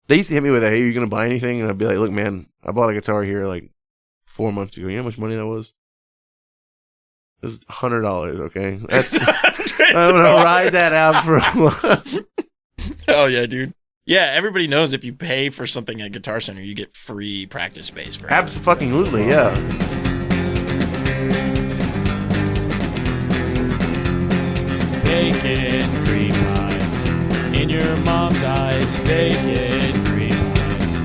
They used to hit me with, "Hey, are you gonna buy anything?" And I'd be like, "Look, man, I bought a guitar here like 4 months ago. You know how much money that was? It was $100. Okay, that's I'm gonna ride that out for a month." Hell yeah, dude. Yeah, everybody knows if you pay for something at Guitar Center, you get free practice space for Absolutely, yeah. Bacon cream pies in your mom's eyes. Bacon cream pies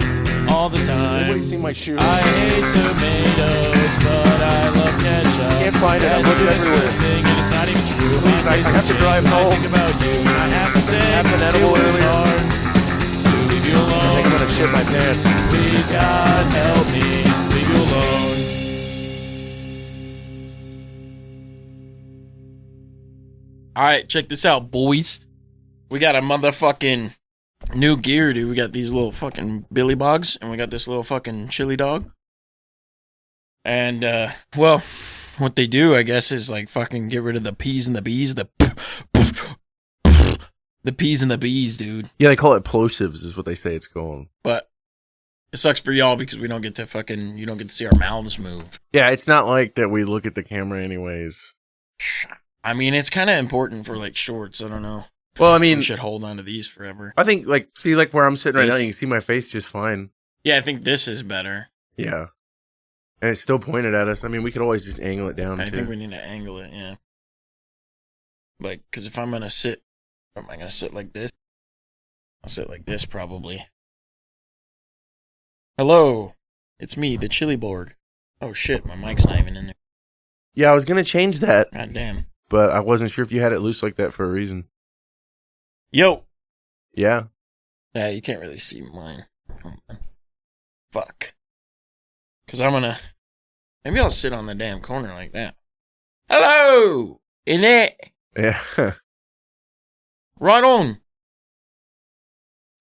all the time. Nobody's seen my shoe. I hate tomatoes, but I love ketchup. Can't find it. I'm That's looking just everywhere. a thing, and it's not even true. Please, I have to drive When home. I think about you, and I have to say Have an it edible was earlier. hard to leave you I think I'm alone. gonna shit my pants. Please, God, help me leave you alone. All right, check this out, boys. We got a motherfucking new gear, dude. We got these little fucking Billy Bogs, and we got this little fucking chili dog. And, well, what they do, I guess, is like fucking get rid of the P's and the B's, the P's and the B's, dude. Yeah, they call it plosives, is what they say it's called. But it sucks for y'all because we don't get to fucking, you don't get to see our mouths move. Yeah, it's not like that we look at the camera anyways. I mean, it's kind of important for like shorts. I don't know. Well, I mean, We should hold on to these forever. I think, like, see, like where I'm sitting right now, This- you can see my face just fine. Yeah, I think this is better. Yeah. And it's still pointed at us. I mean, we could always just angle it down, I too. think we need to angle it, yeah. Like, because if I'm going to sit, am I going to sit like this? I'll sit like this, probably. Hello, it's me, the Chili Borg. Oh shit, my mic's not even in there. Yeah, I was going to change that, God damn. but I wasn't sure if you had it loose like that for a reason. Yo! Yeah. Yeah, you can't really see mine. Hold on. Fuck. Because I'm going to... Maybe I'll sit on the damn corner like that. Hello! In it! Yeah. Right on!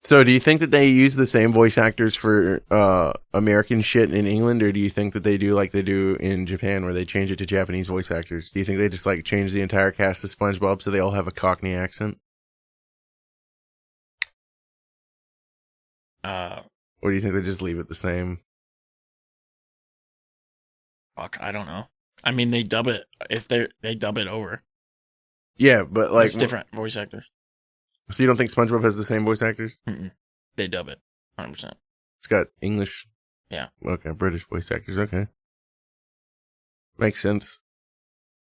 So do you think that they use the same voice actors for American shit in England, or do you think that they do like they do in Japan where they change it to Japanese voice actors? Do you think they just like change the entire cast of SpongeBob so they all have a Cockney accent? Or do you think they just leave it the same? Fuck, I don't know. I mean, they dub it, if they dub it over. Yeah, but like... It's different voice actors. So you don't think SpongeBob has the same voice actors? Mm-mm. They dub it, 100%. It's got English. Yeah. Okay, British voice actors. Okay. Makes sense.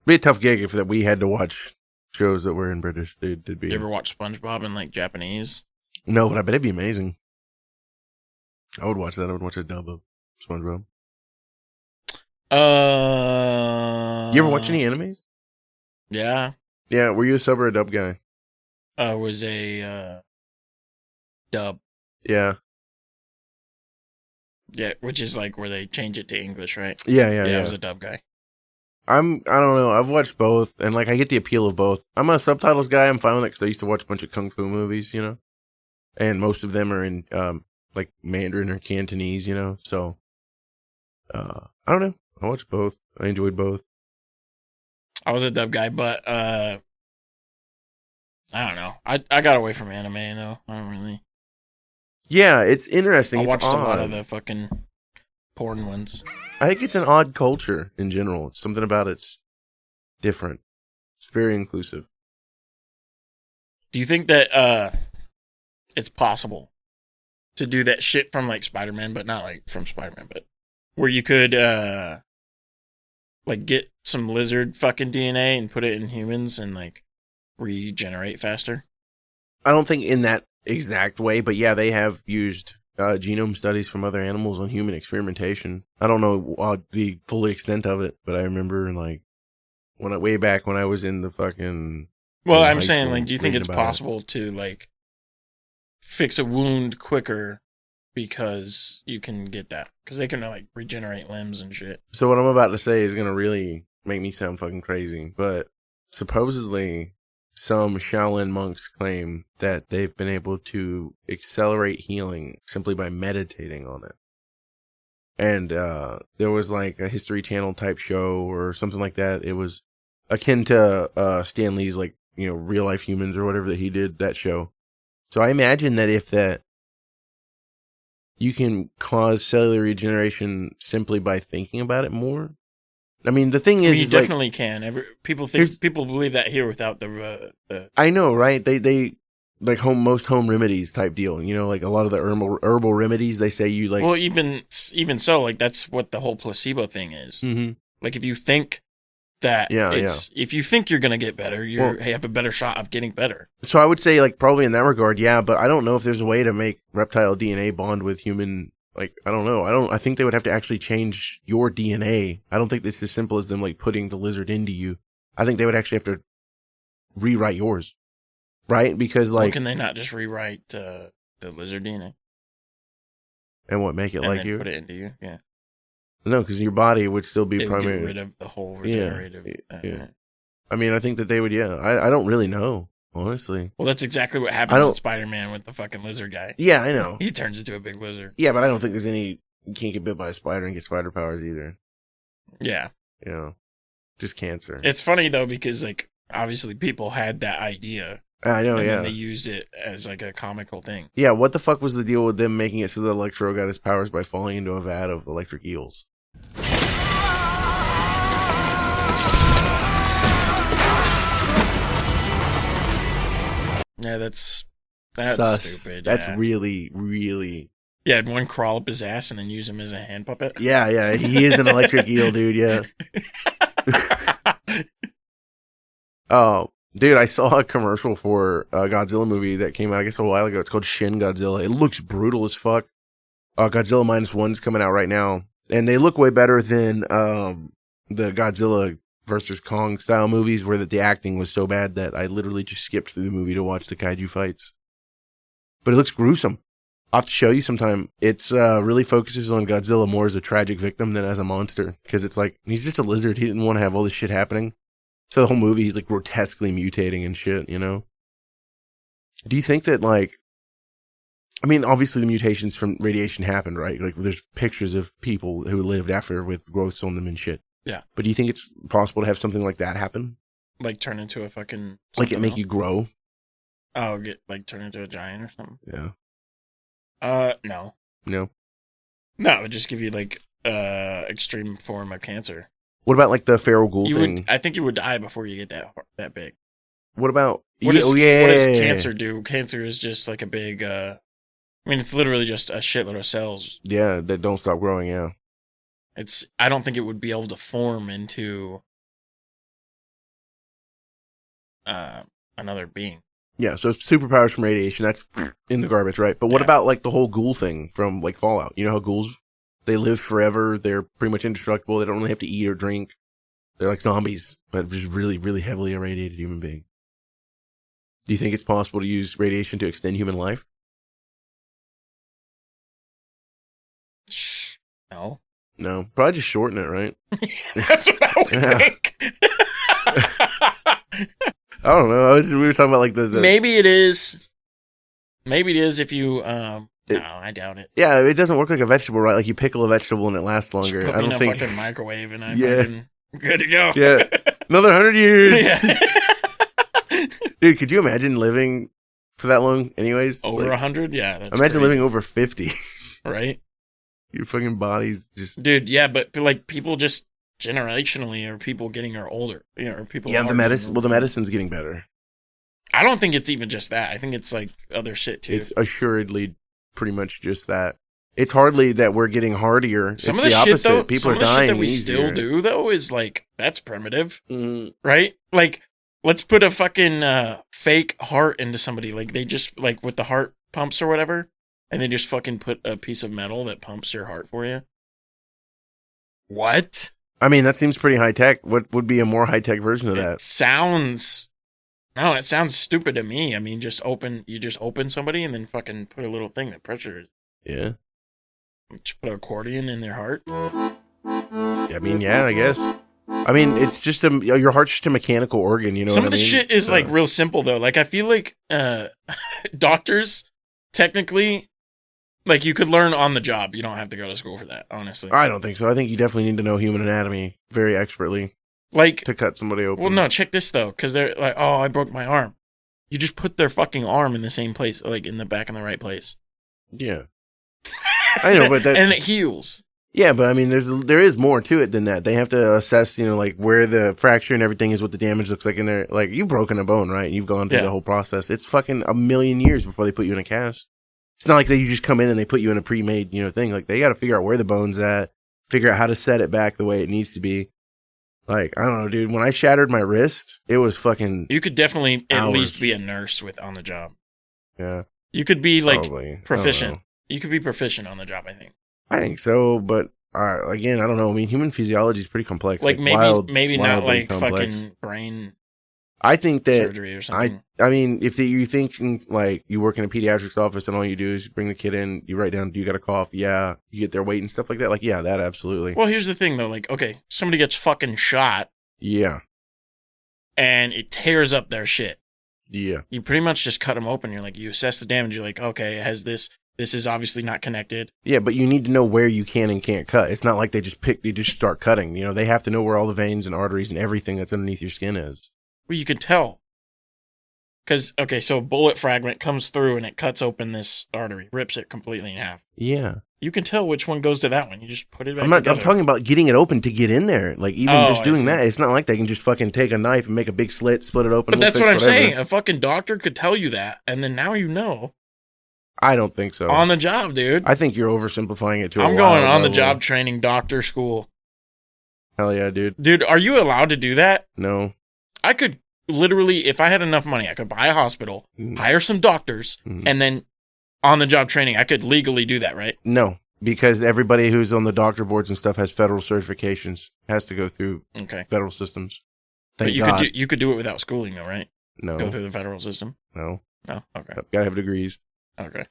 Be a tough gig if that we had to watch shows that were in British. It'd be... You ever watch SpongeBob in, like, Japanese? No, but I bet it'd be amazing. I would watch that. I would watch a dub of SpongeBob. You ever watch any animes? Yeah. Yeah, were you a sub or a dub guy? Was a, dub. Yeah. Yeah, which is, like, where they change it to English, right? Yeah. I was a dub guy. I don't know. I've watched both, and like I get the appeal of both. I'm a subtitles guy. I'm fine with it because I used to watch a bunch of kung fu movies, you know, and most of them are in like Mandarin or Cantonese, you know. So I don't know. I watched both. I enjoyed both. I was a dub guy, but I don't know. I got away from anime though. I don't really. Yeah, it's interesting. I It's watched a lot odd. of the fucking porn ones. I think it's an odd culture in general. It's something about it's different. It's very inclusive. Do you think that it's possible to do that shit from like Spider-Man, but not like from Spider-Man, but where you could like get some lizard fucking DNA and put it in humans and like regenerate faster? I don't think in that exact way, but yeah, they have used genome studies from other animals on human experimentation. I don't know the full extent of it, but I remember like way back when I was in the fucking. Well, in I'm high saying, school like, do you think reading it's about it. possible to like fix a wound quicker because you can get that? Because they can like regenerate limbs and shit. So what I'm about to say is gonna really make me sound fucking crazy, but supposedly some Shaolin monks claim that they've been able to accelerate healing simply by meditating on it. And there was like a History Channel type show or something like that. It was akin to Stan Lee's like, you know, Real Life Humans or whatever that he did, that show. So I imagine that if that you can cause cellular regeneration simply by thinking about it more. I mean, the thing is, you is definitely can. People believe that here without the. I know, right? They like most home remedies type deal. You know, like a lot of the herbal remedies. They say you like. Well, even so, like that's what the whole placebo thing is. Mm-hmm. Like if you think that if you think you're gonna get better, you have a better shot of getting better. So I would say like probably in that regard, yeah. But I don't know if there's a way to make reptile DNA bond with human. Like, I don't know. I think they would have to actually change your DNA. I don't think it's as simple as them, like, putting the lizard into you. I think they would actually have to rewrite yours. Right? Because, like... Well, can they not just rewrite the lizard DNA? And what, make it like you? Put it into you? Yeah. No, because your body would still be primary. Get rid of the whole regenerative... Yeah. I mean, I think that they would, yeah. I don't really know. Honestly. Well, that's exactly what happens with Spider-Man with the fucking lizard guy. Yeah, I know. He turns into a big lizard. Yeah, but I don't think there's any... You can't get bit by a spider and get spider powers either. Yeah. You know, just cancer. It's funny, though, because, like, obviously people had that idea. I know, and yeah. then they used it as, like, a comical thing. Yeah, what the fuck was the deal with them making it so that Electro got his powers by falling into a vat of electric eels? Yeah, that's sus. Stupid. That's yeah. really, really... Yeah, and one crawl up his ass and then use him as a hand puppet. Yeah, he is an electric eel, dude, yeah. Oh, dude, I saw a commercial for a Godzilla movie that came out, I guess, a while ago. It's called Shin Godzilla. It looks brutal as fuck. Godzilla -1's coming out right now, and they look way better than the Godzilla versus Kong style movies where the acting was so bad that I literally just skipped through the movie to watch the kaiju fights. But it looks gruesome. I'll have to show you sometime. It's really focuses on Godzilla more as a tragic victim than as a monster. Because it's like, he's just a lizard. He didn't want to have all this shit happening. So the whole movie, he's like grotesquely mutating and shit, you know? Do you think that, like, I mean, obviously the mutations from radiation happened, right? Like, there's pictures of people who lived after with growths on them and shit. Yeah. But do you think it's possible to have something like that happen? Like turn into a fucking... Like it make you grow? Oh, turn into a giant or something? Yeah. No. No? No, it would just give you, like, extreme form of cancer. What about, like, the feral ghoul thing? I think you would die before you get that big. What about... What does cancer do? Cancer is just, like, a big... I mean, it's literally just a shitload of cells. Yeah, that don't stop growing, yeah. I don't think it would be able to form into another being. Yeah, so superpowers from radiation, that's in the garbage, right? But what about, like, the whole ghoul thing from, like, Fallout? You know how ghouls, they live forever, they're pretty much indestructible, they don't really have to eat or drink. They're like zombies, but just really, really heavily irradiated human being. Do you think it's possible to use radiation to extend human life? No. No, probably just shorten it, right? That's what I would think. I don't know. We were talking about like the... Maybe it is. Maybe it is if you... no, I doubt it. Yeah, it doesn't work like a vegetable, right? Like you pickle a vegetable and it lasts longer. Just put me in a fucking microwave and I'm good to go. Yeah, another 100 years. Yeah. Dude, could you imagine living for that long? Anyways, over 100. Yeah, that's imagine crazy. living over 50. Right. Your fucking body's just... Dude, yeah, but like people just generationally are people getting older. You know, or people... Yeah, the medicine's getting better. I don't think it's even just that. I think it's like other shit too. It's assuredly pretty much just that. It's hardly that we're getting hardier. Some it's of the opposite. shit though, people are dying shit that we easier. still do though is like, that's primitive. Mm. Right? Like, let's put a fucking fake heart into somebody. Like they just, like with the heart pumps or whatever. And they just fucking put a piece of metal that pumps your heart for you. What? I mean, that seems pretty high tech. What would be a more high tech version of that? It sounds stupid to me. I mean, you just open somebody and then fucking put a little thing that pressures. Yeah. Just put an accordion in their heart. I mean, yeah, I guess. I mean, it's just your heart's just a mechanical organ, you know Some what I mean? of the shit is like real simple though. Like I feel like doctors technically, like you could learn on the job. You don't have to go to school for that, honestly. I don't think so. I think you definitely need to know human anatomy very expertly. Like to cut somebody open. Well, no, check this though, because they're like, oh, I broke my arm. You just put their fucking arm in the same place, like in the back in the right place. Yeah. I know, but that and it heals. Yeah, but I mean, there is more to it than that. They have to assess, like where the fracture and everything is, what the damage looks like in there. Like you've broken a bone, right? You've gone through the whole process. It's fucking a million years before they put you in a cast. It's not like you just come in and they put you in a pre-made, thing. Like they got to figure out where the bone's at, figure out how to set it back the way it needs to be. Like I don't know, dude. When I shattered my wrist, it was fucking. You could definitely hours. At least be a nurse on the job. Yeah, you could be like probably. proficient. You could be proficient on the job, I think. I think so, but again, I don't know. I mean, human physiology is pretty complex. Like maybe not like complex. Fucking brain. I think that surgery or something. I mean, if you think like you work in a pediatrics office and all you do is bring the kid in, you write down, do you got a cough? Yeah, you get their weight and stuff like that. Like, yeah, that absolutely. Well, here's the thing though. Like, okay, somebody gets fucking shot. Yeah. And it tears up their shit. Yeah. You pretty much just cut them open. You're like, you assess the damage. You're like, okay, it has this. This is obviously not connected. Yeah, but you need to know where you can and can't cut. It's not like they just start cutting. They have to know where all the veins and arteries and everything that's underneath your skin is. Well, you can tell. Because, okay, so a bullet fragment comes through and it cuts open this artery, rips it completely in half. Yeah. You can tell which one goes to that one. You just put it back together. I'm talking about getting it open to get in there. Like, even just doing that. It's not like they can just fucking take a knife and make a big slit, split it open. But that's what I'm saying. A fucking doctor could tell you that, and then now you know. I don't think so. On the job, dude. I think you're oversimplifying it to I'm going on the job training doctor school. Hell yeah, dude. Dude, are you allowed to do that? No. I could literally, if I had enough money, I could buy a hospital, hire some doctors, and then on the job training, I could legally do that, right? No, because everybody who's on the doctor boards and stuff has federal certifications, has to go through federal systems. But you could do it without schooling, though, right? No. Go through the federal system? No. No? Okay. Gotta have degrees. Okay.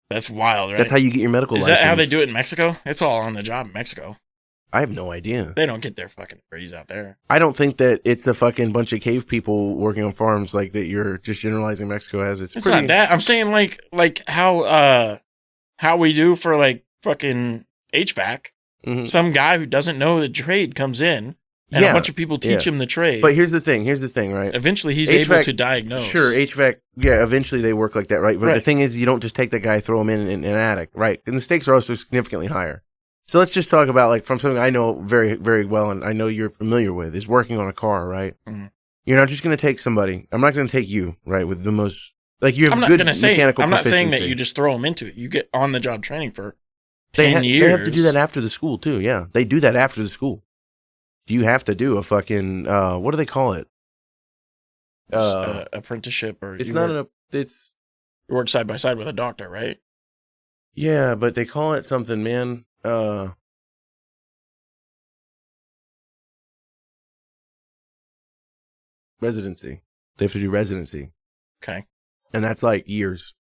That's wild, right? That's how you get your medical license. Is that how they do it in Mexico? It's all on the job in Mexico. I have no idea. They don't get their fucking degrees out there. I don't think that it's a fucking bunch of cave people working on farms like that you're just generalizing Mexico as. It's pretty... not that. I'm saying like how we do for like fucking HVAC. Mm-hmm. Some guy who doesn't know the trade comes in and a bunch of people teach him the trade. But here's the thing, right? Eventually he's able to diagnose. Sure, HVAC, eventually they work like that, right? But the thing is, you don't just take that guy, throw him in an attic, right? And the stakes are also significantly higher. So let's just talk about, like, from something I know very, very well and I know you're familiar with, is working on a car, right? Mm-hmm. You're not just going to take somebody. I'm not going to take you, right, with the most, like, you have good mechanical proficiency. I'm not saying that you just throw them into it. You get on-the-job training for 10 years. They have to do that after the school, too, yeah. They do that after the school. You have to do a fucking, what do they call it? Apprenticeship or... It's You work side by side with a doctor, right? Yeah, but they call it something, man. Residency. They have to do residency. Okay. And that's like years.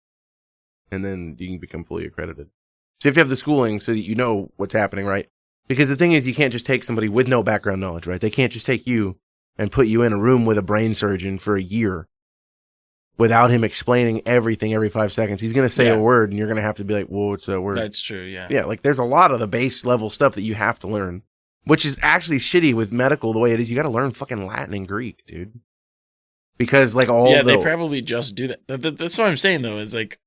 And then you can become fully accredited. So you have to have the schooling so that you know what's happening, right? Because the thing is, you can't just take somebody with no background knowledge, right? They can't just take you and put you in a room with a brain surgeon for a year without him explaining everything every 5 seconds. He's going to say a word and you're going to have to be like, whoa, what's that word? That's true, yeah. Yeah, like there's a lot of the base level stuff that you have to learn, which is actually shitty with medical the way it is. You got to learn fucking Latin and Greek, dude. Because like they probably just do that. That's what I'm saying though. It's like,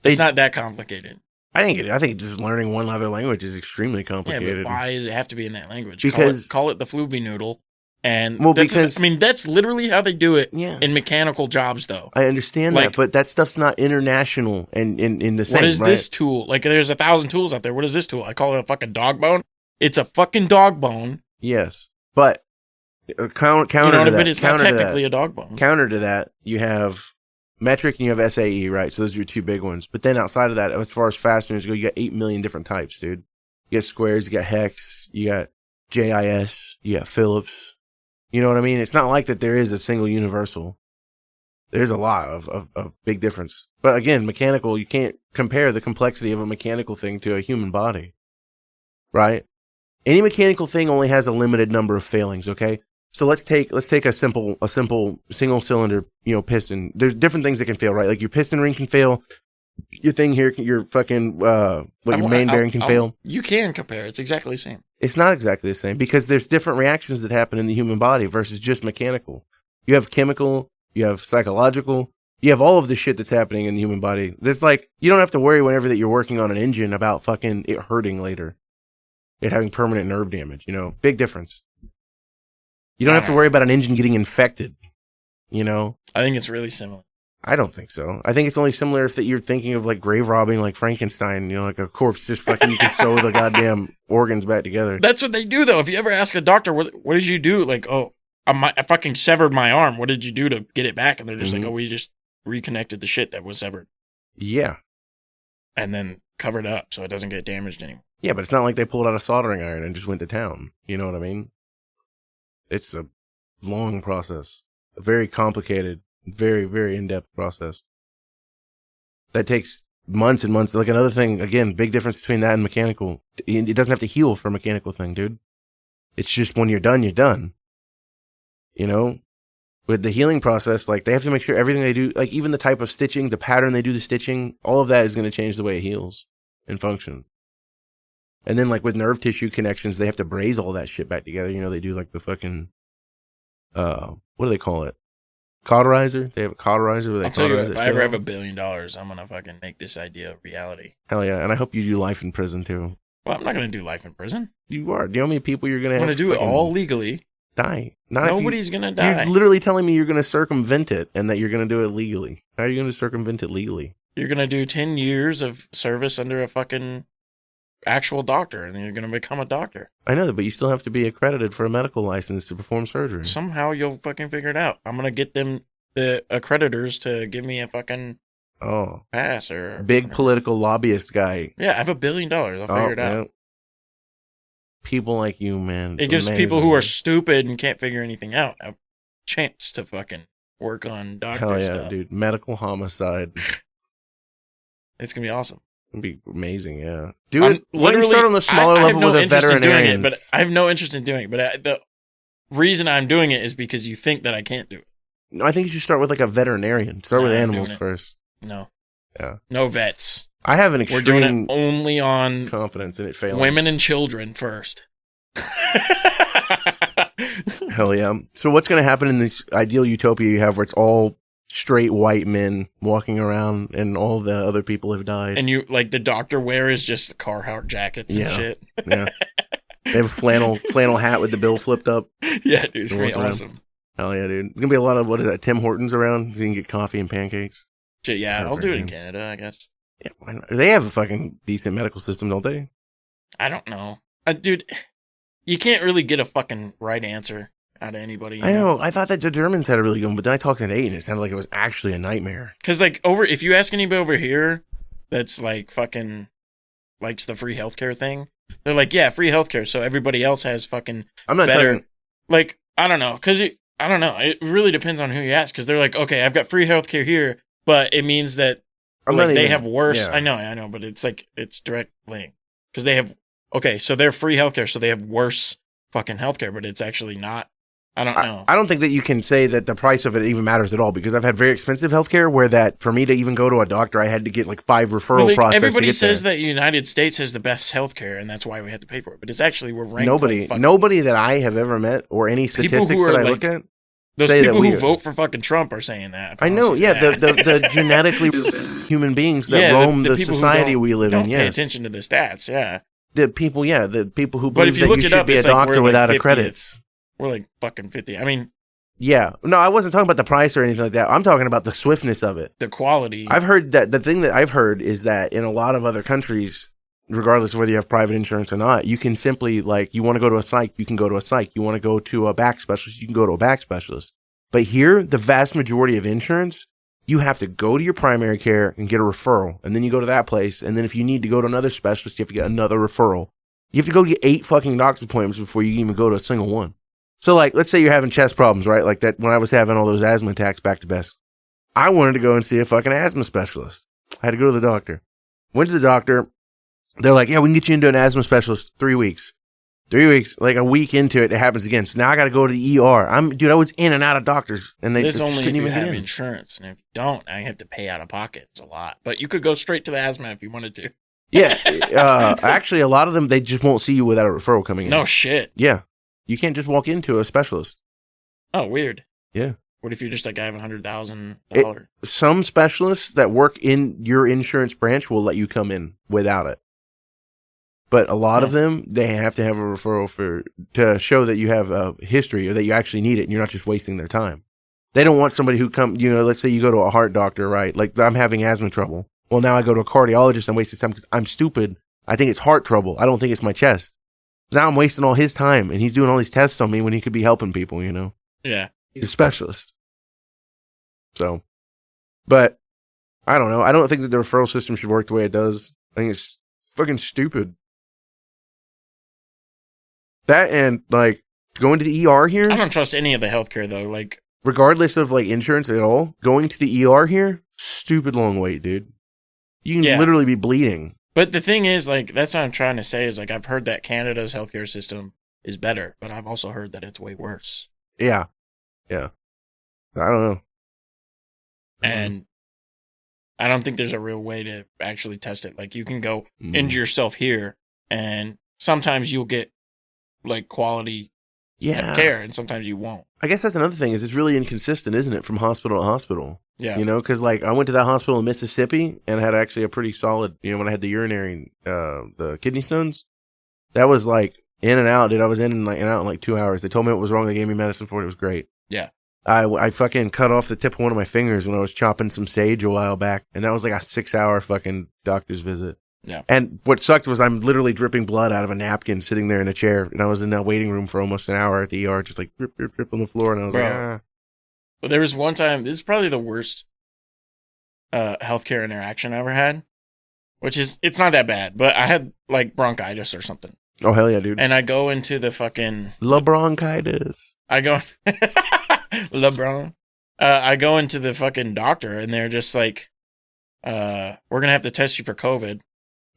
it's not that complicated. I think just learning one other language is extremely complicated. Yeah, but why does it have to be in that language? Because call it the Flooby Noodle. And because that's literally how they do it in mechanical jobs, though. I understand that, but that stuff's not international and in the same. What is this tool? Like, there's 1,000 tools out there. What is this tool? I call it a fucking dog bone. It's a fucking dog bone. Yes, but counter to that. But it's not technically a dog bone. Counter to that, you have metric and you have SAE, right? So those are your two big ones. But then outside of that, as far as fasteners go, you got 8 million different types, dude. You got squares, you got hex, you got JIS, you got Phillips. You know what I mean? It's not like that there is a single universal. There's a lot of big difference. But again, mechanical, you can't compare the complexity of a mechanical thing to a human body. Right? Any mechanical thing only has a limited number of failings, okay? So let's take a simple single cylinder, piston. There's different things that can fail, right? Like your piston ring can fail. Your thing here, your fucking, your main bearing can fail. You can compare. It's exactly the same. It's not exactly the same because there's different reactions that happen in the human body versus just mechanical. You have chemical, you have psychological, You have all of the shit that's happening in the human body. There's like, you don't have to worry whenever that you're working on an engine about fucking it hurting later. It having permanent nerve damage, you know? Big difference. You don't have to worry about an engine getting infected, you know? I think it's really similar. I don't think so. I think it's only similar if that you're thinking of like grave robbing like Frankenstein, you know, like a corpse just fucking, you can sew the goddamn organs back together. That's what they do though. If you ever ask a doctor, what did you do? Like, oh, I fucking severed my arm. What did you do to get it back? And they're just like, oh, we just reconnected the shit that was severed. Yeah. And then covered up so it doesn't get damaged anymore. Yeah, but it's not like they pulled out a soldering iron and just went to town. You know what I mean? It's a long process. A very complicated, very, very in-depth process. That takes months and months. Like another thing, again, big difference between that and mechanical. It doesn't have to heal for a mechanical thing, dude. It's just when you're done, you're done. You know? With the healing process, like, they have to make sure everything they do, like, even the type of stitching, the pattern they do the stitching, all of that is going to change the way it heals and function. And then, like, with nerve tissue connections, they have to braze all that shit back together. You know, they do, like, the fucking, what do they call it? Cauterizer? They have a cauterizer where they I'll tell you, cauterize if that I shit ever out. have $1 billion, I'm going to fucking make this idea a reality. Hell yeah. And I hope you do life in prison, too. Well, I'm not going to do life in prison. You are. Do you know how many people you're going to I'm have? going to do it all legally. Die. Nobody's going to die. You're literally telling me you're going to circumvent it and that you're going to do it legally. How are you going to circumvent it legally? You're going to do 10 years of service under a fucking actual doctor, and then you're going to become a doctor. I know that, but you still have to be accredited for a medical license to perform surgery. Somehow you'll fucking figure it out. I'm going to get them, the accreditors, to give me a fucking pass or... Big political lobbyist guy. Yeah, I have $1 billion. I'll figure it out. Yeah. People like you, man. It gives people who are stupid and can't figure anything out a chance to fucking work on doctor Hell yeah, stuff. dude. Medical homicide. It's going to be awesome. It'd be amazing, yeah. Dude, let me start on the smaller level with the veterinarians. But I have no interest in doing it. But the reason I'm doing it is because you think that I can't do it. No, I think you should start with like a veterinarian. Start with animals first. No. Yeah. No vets. I have an extreme We're doing it only on confidence in it failing. Women and children first. Hell yeah. So what's going to happen in this ideal utopia you have where it's all straight white men walking around and all the other people have died? And you, like, the doctor wear is just Carhartt jackets and shit. Yeah. They have a flannel hat with the bill flipped up. Yeah, dude, it's pretty awesome. Hell yeah, dude. There's going to be a lot of, what is that, Tim Hortons around so you can get coffee and pancakes. Yeah, I'll do it in Canada, I guess. Yeah, why not? They have a fucking decent medical system, don't they? I don't know. Dude, you can't really get a fucking right answer out of anybody. I know. I thought that the Germans had a really good one, but then I talked to Nate and it sounded like it was actually a nightmare. Because, like, if you ask anybody over here that's, like, fucking likes the free healthcare thing, they're like, yeah, free healthcare, so everybody else has fucking better. Like, I don't know. Because, I don't know. It really depends on who you ask. Because they're like, okay, I've got free healthcare here, but it means that they have worse. Yeah. I know, but it's like, it's direct link. Because they have, okay, so they're free healthcare, so they have worse fucking healthcare, but it's actually not. I don't know. I don't think that you can say that the price of it even matters at all, because I've had very expensive healthcare where that, for me to even go to a doctor, I had to get like 5 referral processes. Everybody says that the United States has the best healthcare, and that's why we have to pay for it. But it's actually, we're ranked. Nobody that I have ever met or any statistics that I look at. Those people who vote for fucking Trump are saying that. I know, yeah, the genetically human beings that roam the society we live in, yes. Pay attention to the stats, yeah. The people who believe that you should be a doctor without accredits. We're like fucking 50. I mean... Yeah. No, I wasn't talking about the price or anything like that. I'm talking about the swiftness of it. The quality. I've heard that, the thing that I've heard is that in a lot of other countries, regardless of whether you have private insurance or not, you can simply, like, you want to go to a psych, you can go to a psych. You want to go to a back specialist, you can go to a back specialist. But here, the vast majority of insurance, you have to go to your primary care and get a referral. And then you go to that place. And then if you need to go to another specialist, you have to get another referral. You have to go get 8 fucking doctor's appointments before you can even go to a single one. So, like, let's say you're having chest problems, right? Like that when I was having all those asthma attacks back to back. I wanted to go and see a fucking asthma specialist. I had to go to the doctor. Went to the doctor. They're like, yeah, we can get you into an asthma specialist 3 weeks. 3 weeks, like a week into it, it happens again. So now I got to go to the ER. I was in and out of doctors, and they just only couldn't if even you have insurance, and if you don't, I have to pay out of pocket. It's a lot, but you could go straight to the asthma if you wanted to. Yeah, actually, a lot of them they just won't see you without a referral coming in. No shit. Yeah, you can't just walk into a specialist. Oh, weird. Yeah, What if you're just like, I have $100,000? Some specialists that work in your insurance branch will let you come in without it. But a lot of them, they have to have a referral to show that you have a history or that you actually need it and you're not just wasting their time. They don't want somebody who let's say you go to a heart doctor, right? Like, I'm having asthma trouble. Well, now I go to a cardiologist, I'm wasting time because I'm stupid. I think it's heart trouble. I don't think it's my chest. Now I'm wasting all his time and he's doing all these tests on me when he could be helping people, Yeah. He's a specialist. So, but I don't know. I don't think that the referral system should work the way it does. I think it's fucking stupid. That and, like, going to the ER here. I don't trust any of the healthcare, though. Like, regardless of, like, insurance at all, going to the ER here, stupid long wait, dude. You can literally be bleeding. But the thing is, like, that's what I'm trying to say is, like, I've heard that Canada's healthcare system is better, but I've also heard that it's way worse. Yeah. Yeah. I don't know. And I don't think there's a real way to actually test it. Like, you can go injure yourself here, and sometimes you'll get, like, quality care, and sometimes you won't. I guess that's another thing, is it's really inconsistent, isn't it, from hospital to hospital? Yeah. Because, like, I went to that hospital in Mississippi and had actually a pretty solid, when I had the urinary, the kidney stones, that was, like, in and out, dude. I was in and out in, like, 2 hours. They told me what was wrong. They gave me medicine for it. It was great. Yeah. I fucking cut off the tip of one of my fingers when I was chopping some sage a while back, and that was like a 6-hour fucking doctor's visit. Yeah. And what sucked was I'm literally dripping blood out of a napkin sitting there in a chair, and I was in that waiting room for almost an hour at the ER, just like drip, drip, drip on the floor, and I was like, ah. But there was one time, this is probably the worst healthcare interaction I ever had, which is, it's not that bad, but I had like bronchitis or something. Oh, hell yeah, dude. And I go into the fucking... bronchitis. I go... LeBron. I go into the fucking doctor, and they're just like, we're going to have to test you for COVID.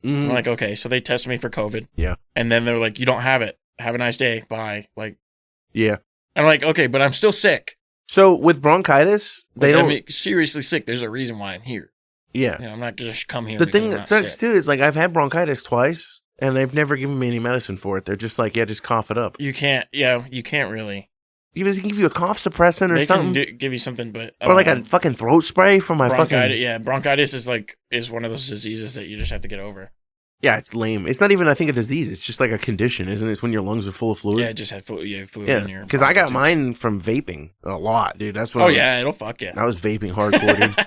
I'm like, okay. So they test me for COVID. Yeah. And then they're like, you don't have it. Have a nice day. Bye. Like, yeah. I'm like, okay, but I'm still sick. So with bronchitis, I'm seriously sick. There's a reason why I'm here. Yeah. I'm not just come here. The thing that sucks too is, like, I've had bronchitis twice, and they've never given me any medicine for it. They're just like, yeah, just cough it up. You can't really. Even they can give you a cough suppressant or something. They can give you something, but or like a fucking throat spray for my bronchitis. Yeah, bronchitis is one of those diseases that you just have to get over. Yeah, it's lame. It's not even, I think, a disease. It's just like a condition, isn't it? It's when your lungs are full of fluid. Yeah, it just had fluid. Yeah, fluid in your. Because I got mine from vaping a lot, dude. That's what. It'll fuck you. I was vaping hardcore, dude.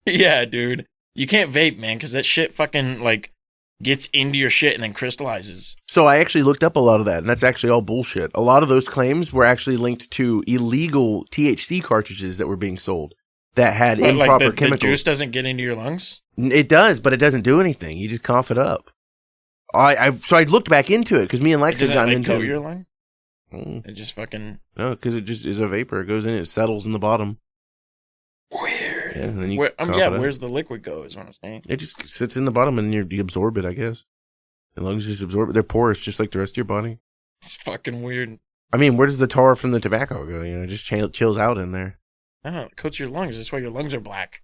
Yeah, dude. You can't vape, man, because that shit fucking like gets into your shit and then crystallizes. So I actually looked up a lot of that, and that's actually all bullshit. A lot of those claims were actually linked to illegal THC cartridges that were being sold that had improper chemicals. The juice doesn't get into your lungs? It does, but it doesn't do anything. You just cough it up. So I looked back into it because me and Lex had gotten into it. Coat your lung? It just fucking... No, because it just is a vapor. It goes in, it settles in the bottom. Weird. Yeah, and then you where's the liquid go is what I'm saying. It just sits in the bottom and you absorb it, I guess. The lungs just absorb it. They're porous just like the rest of your body. It's fucking weird. I mean, where does the tar from the tobacco go? It just chills out in there. Oh, it coats your lungs. That's why your lungs are black.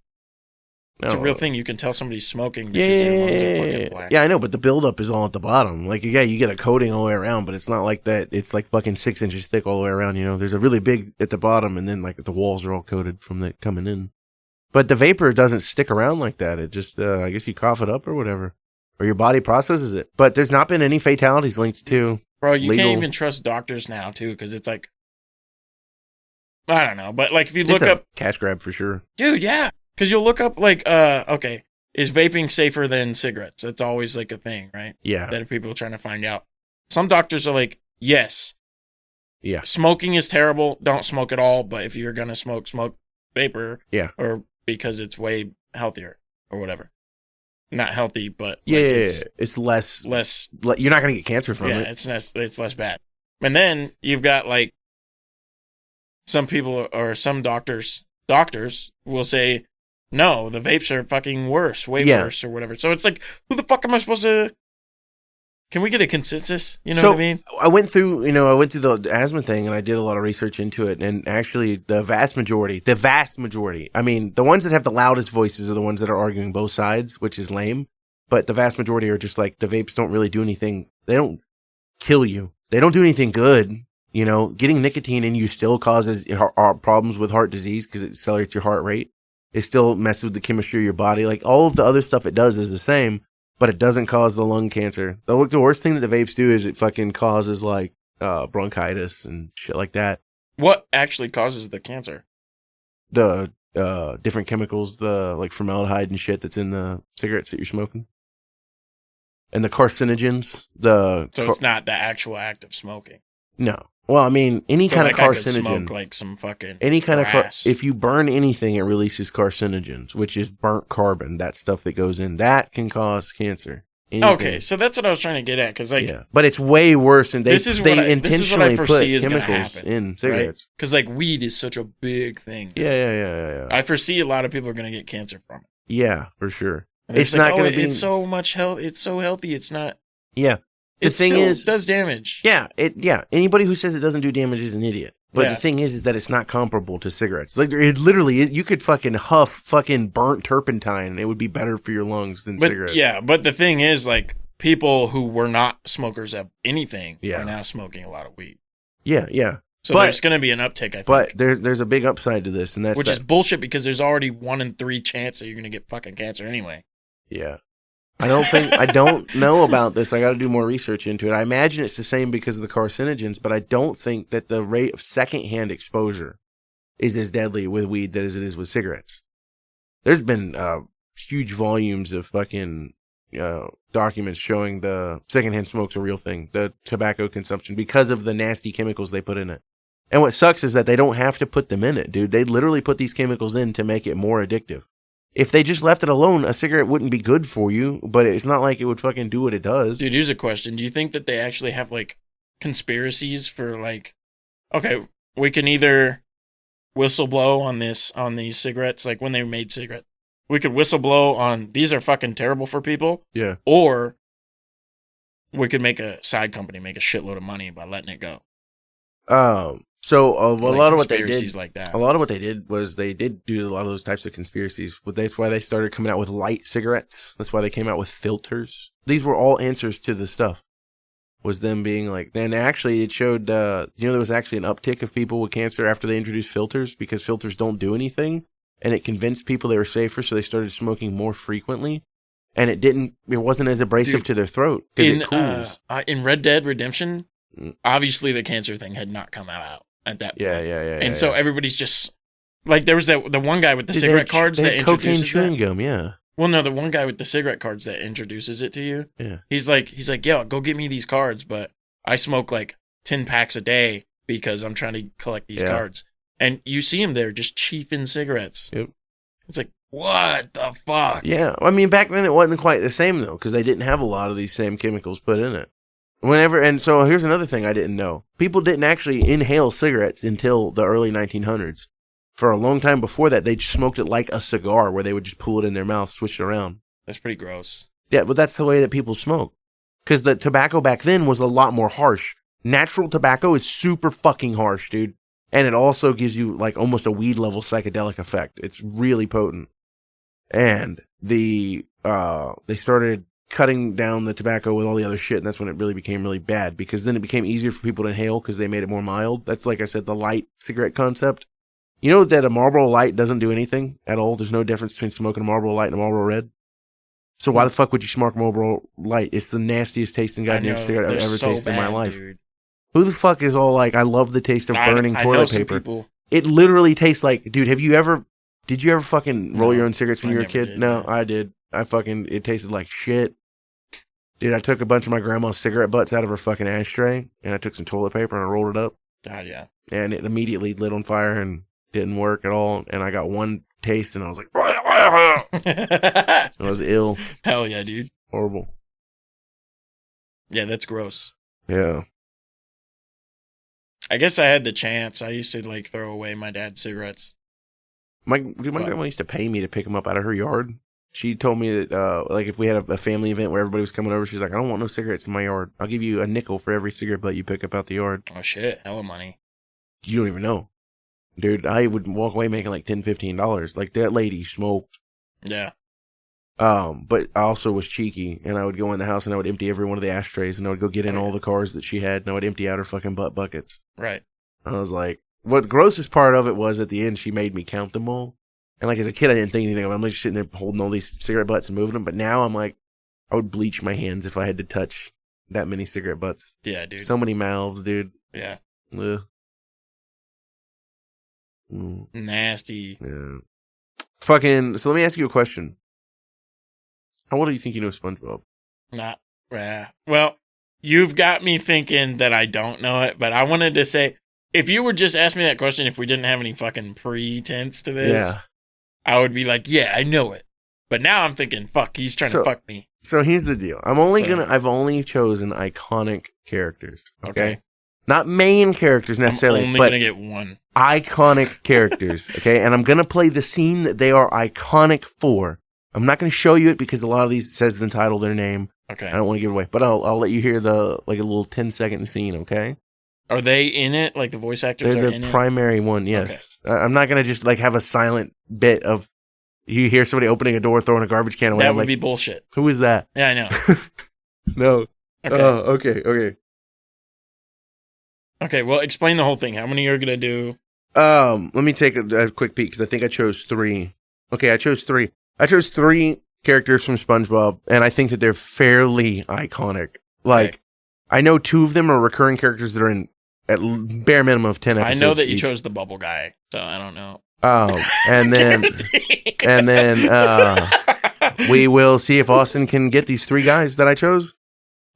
No. It's a real thing. You can tell somebody's smoking because their lungs are fucking black. Yeah, I know, but the buildup is all at the bottom. Like, yeah, you get a coating all the way around, but it's not like that. It's like fucking 6 inches thick all the way around, There's a really big at the bottom, and then, like, the walls are all coated from the coming in. But the vapor doesn't stick around like that. It just, I guess you cough it up or whatever. Or your body processes it. But there's not been any fatalities linked to Bro, you can't even trust doctors now, too, because it's like, I don't know. But, like, if you look up... cash grab for sure. Dude, yeah. Because you'll look up, like, okay, is vaping safer than cigarettes? That's always, like, a thing, right? Yeah. That people are trying to find out. Some doctors are like, yes. Yeah. Smoking is terrible. Don't smoke at all. But if you're going to smoke vapor. Yeah. Or because it's way healthier or whatever. Not healthy, but it's less. You're not going to get cancer from it. Yeah, it's less bad. And then you've got, like, some people or some doctors will say, no, the vapes are fucking worse, way worse or whatever. So it's like, who the fuck am I supposed to... Can we get a consensus? You know what I mean? I went through the asthma thing and I did a lot of research into it. And actually the vast majority, I mean, the ones that have the loudest voices are the ones that are arguing both sides, which is lame. But the vast majority are just like, the vapes don't really do anything. They don't kill you. They don't do anything good. getting nicotine in you still causes problems with heart disease because it accelerates your heart rate. It still messes with the chemistry of your body. Like, all of the other stuff it does is the same, but it doesn't cause the lung cancer. The worst thing that the vapes do is it fucking causes, like, bronchitis and shit like that. What actually causes the cancer? The different chemicals, the like formaldehyde and shit that's in the cigarettes that you're smoking. And the carcinogens. So it's not the actual act of smoking. No. Well, I mean, any kind of carcinogen. I could smoke like some fucking any kind grass. of if you burn anything, it releases carcinogens, which is burnt carbon. That stuff that goes in that can cause cancer. Anything. Okay, so that's what I was trying to get at, because but it's way worse, and they intentionally put chemicals in cigarettes. Because like weed is such a big thing. Yeah. I foresee a lot of people are going to get cancer from it. Yeah, for sure. And it's not going to be. It's so much health. It's so healthy. It's not. Yeah. The thing is, does damage. Yeah, anybody who says it doesn't do damage is an idiot. But the thing is that it's not comparable to cigarettes. Like, it literally, you could fucking huff fucking burnt turpentine, and it would be better for your lungs than cigarettes. Yeah, but the thing is, like, people who were not smokers of anything are now smoking a lot of weed. Yeah. So there's going to be an uptick, I think. But there's a big upside to this, and which is bullshit, because there's already 1 in 3 chance that you're going to get fucking cancer anyway. Yeah. I don't know about this. I got to do more research into it. I imagine it's the same because of the carcinogens, but I don't think that the rate of secondhand exposure is as deadly with weed as it is with cigarettes. There's been huge volumes of fucking documents showing the secondhand smoke's a real thing, the tobacco consumption, because of the nasty chemicals they put in it. And what sucks is that they don't have to put them in it, dude. They literally put these chemicals in to make it more addictive. If they just left it alone, a cigarette wouldn't be good for you, but it's not like it would fucking do what it does. Dude, here's a question. Do you think that they actually have, like, conspiracies for, like, okay, we can either whistleblow on these cigarettes, like when they made cigarettes. We could whistleblow on these are fucking terrible for people. Yeah. Or we could make a side company, make a shitload of money by letting it go. So a lot of what they did was they did do a lot of those types of conspiracies. But that's why they started coming out with light cigarettes. That's why they came out with filters. These were all answers to the stuff. Was them being like, then actually it showed, there was actually an uptick of people with cancer after they introduced filters, because filters don't do anything. And it convinced people they were safer, so they started smoking more frequently. And it wasn't as abrasive to their throat, because it cools. In Red Dead Redemption, obviously the cancer thing had not come out at that point. Yeah. And so everybody's just, like, there was the one guy with the cigarette cards that introduces cocaine chewing gum, yeah. Well, no, the one guy with the cigarette cards that introduces it to you. Yeah. He's like, yo, go get me these cards, but I smoke like 10 packs a day because I'm trying to collect these cards. And you see him there just chiefing cigarettes. Yep. It's like, what the fuck? Yeah. I mean, back then it wasn't quite the same, though, because they didn't have a lot of these same chemicals put in it. And so here's another thing I didn't know. People didn't actually inhale cigarettes until the early 1900s. For a long time before that, they smoked it like a cigar, where they would just pull it in their mouth, switch it around. That's pretty gross. Yeah, but that's the way that people smoke. Because the tobacco back then was a lot more harsh. Natural tobacco is super fucking harsh, dude. And it also gives you like almost a weed level psychedelic effect. It's really potent. And they started cutting down the tobacco with all the other shit, and that's when it really became really bad, because then it became easier for people to inhale because they made it more mild. That's, like I said, the light cigarette concept. You know that a Marlboro Light doesn't do anything at all? There's no difference between smoking a Marlboro Light and a Marlboro Red. So why the fuck would you smoke Marlboro Light? It's the nastiest tasting goddamn cigarette I've ever tasted in my life. Dude. Who the fuck is all like, I love the taste of burning toilet paper? It literally tastes like, dude, did you ever fucking roll your own cigarettes when you were a kid? No, I did. It tasted like shit. Dude, I took a bunch of my grandma's cigarette butts out of her fucking ashtray, and I took some toilet paper and I rolled it up. God, yeah. And it immediately lit on fire and didn't work at all. And I got one taste and I was like, I was ill. Hell yeah, dude. Horrible. Yeah, that's gross. Yeah. I guess I had the chance. I used to like throw away my dad's cigarettes. My grandma used to pay me to pick them up out of her yard. She told me that, like, if we had a family event where everybody was coming over, she's like, I don't want no cigarettes in my yard. I'll give you a nickel for every cigarette butt you pick up out the yard. Oh, shit. Hella money. You don't even know. Dude, I would walk away making like $10, $15. Like, that lady smoked. Yeah. But I also was cheeky, and I would go in the house and I would empty every one of the ashtrays, and I would go get in all the cars that she had, and I would empty out her fucking butt buckets. Right. I was like, what the grossest part of it was at the end, she made me count them all. And like as a kid, I didn't think anything of it. I'm just sitting there holding all these cigarette butts and moving them. But now I'm like, I would bleach my hands if I had to touch that many cigarette butts. Yeah, dude. So many mouths, dude. Yeah. Ugh. Nasty. Yeah. Fucking. So let me ask you a question. How old do you think you know SpongeBob? Not. Well, you've got me thinking that I don't know it, but I wanted to say, if you would just ask me that question, if we didn't have any fucking pretense to this, I would be like, yeah, I know it. But now I'm thinking, fuck, he's trying to fuck me. So here's the deal. I've only chosen iconic characters. Okay. Not main characters necessarily. I'm only going to get one. Iconic characters. Okay. And I'm going to play the scene that they are iconic for. I'm not going to show you it because a lot of these says the title, their name. Okay. I don't want to give it away, but I'll let you hear a little 10-second scene. Okay. Are they in it? Like the voice actors They're are in the it? primary one. Yes. Okay. I'm not going to just like have a silent bit of you hear somebody opening a door, throwing a garbage can away. That would be bullshit. Who is that? Yeah, I know. No. Okay. Okay. Okay, well, explain the whole thing. How many are you going to do? Let me take a quick peek because I think I chose 3. Okay, I chose 3. I chose 3 characters from SpongeBob, and I think that they're fairly iconic. Like, I know 2 of them are recurring characters that are in at bare minimum of 10 episodes. I know that you each. chose the bubble guy, so I don't know. And then we will see if Austin can get these 3 guys that I chose.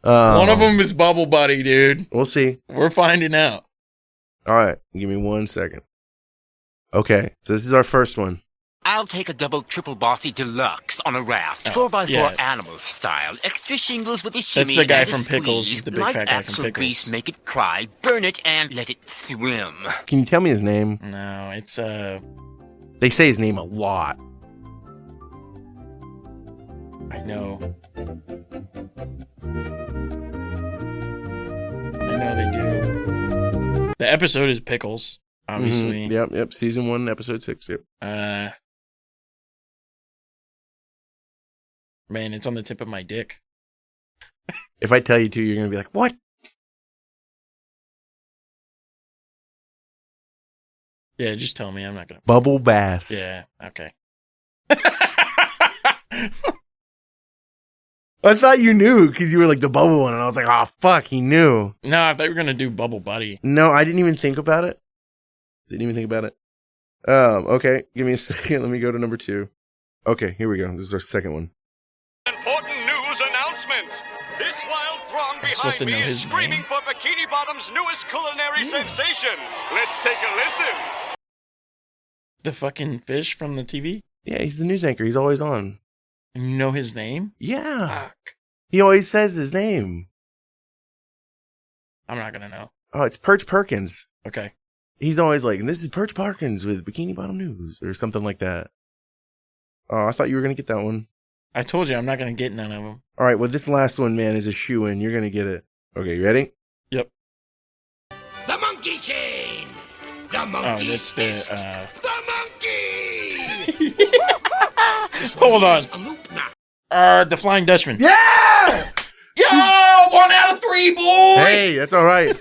One of them is Bubble Buddy, dude. We'll see. We're finding out. All right, give me 1 second. Okay, so this is our first one. I'll take a double triple bossy deluxe on a raft, 4x4 animal style, extra shingles with a shimmy. That's the guy and a from Pickles. squeeze, He's the big light fat guy from axle Pickles. grease, make it cry, burn it, and let it swim. Can you tell me his name? No, it's They say his name a lot. I know. I know they do. The episode is Pickles, obviously. Mm-hmm. Yep. Season 1, episode 6. Yep. Man, it's on the tip of my dick. If I tell you to, you're gonna be like, "What?" Yeah, just tell me. I'm not gonna. Bubble Bass. Yeah. Okay. I thought you knew because you were like the bubble one, and I was like, "Oh fuck, he knew." No, I thought you were gonna do Bubble Buddy. No, I didn't even think about it. Okay, give me a second. Let me go to number 2. Okay, here we go. This is our second one. Important news announcement. This wild throng supposed to behind know me is his screaming name. for Bikini Bottom's newest culinary sensation. Let's take a listen. The fucking fish from the TV? Yeah, he's the news anchor. He's always on. And you know his name? Yeah, Fuck. he always says his name. I'm not gonna know. Oh, it's Perch Perkins. Okay. He's always like, "This is Perch Perkins with Bikini Bottom News," or something like that. Oh, I thought you were gonna get that one. I told you I'm not gonna get none of them. All right, well, this last one, man, is a shoe-in. You're gonna get it. Okay, you ready? Yep. The monkey chain! The Oh, monkey that's the monkey! Hold on. A loop now. The Flying Dutchman. Yeah! Yo! 1 out of 3, boy! Hey, that's all right.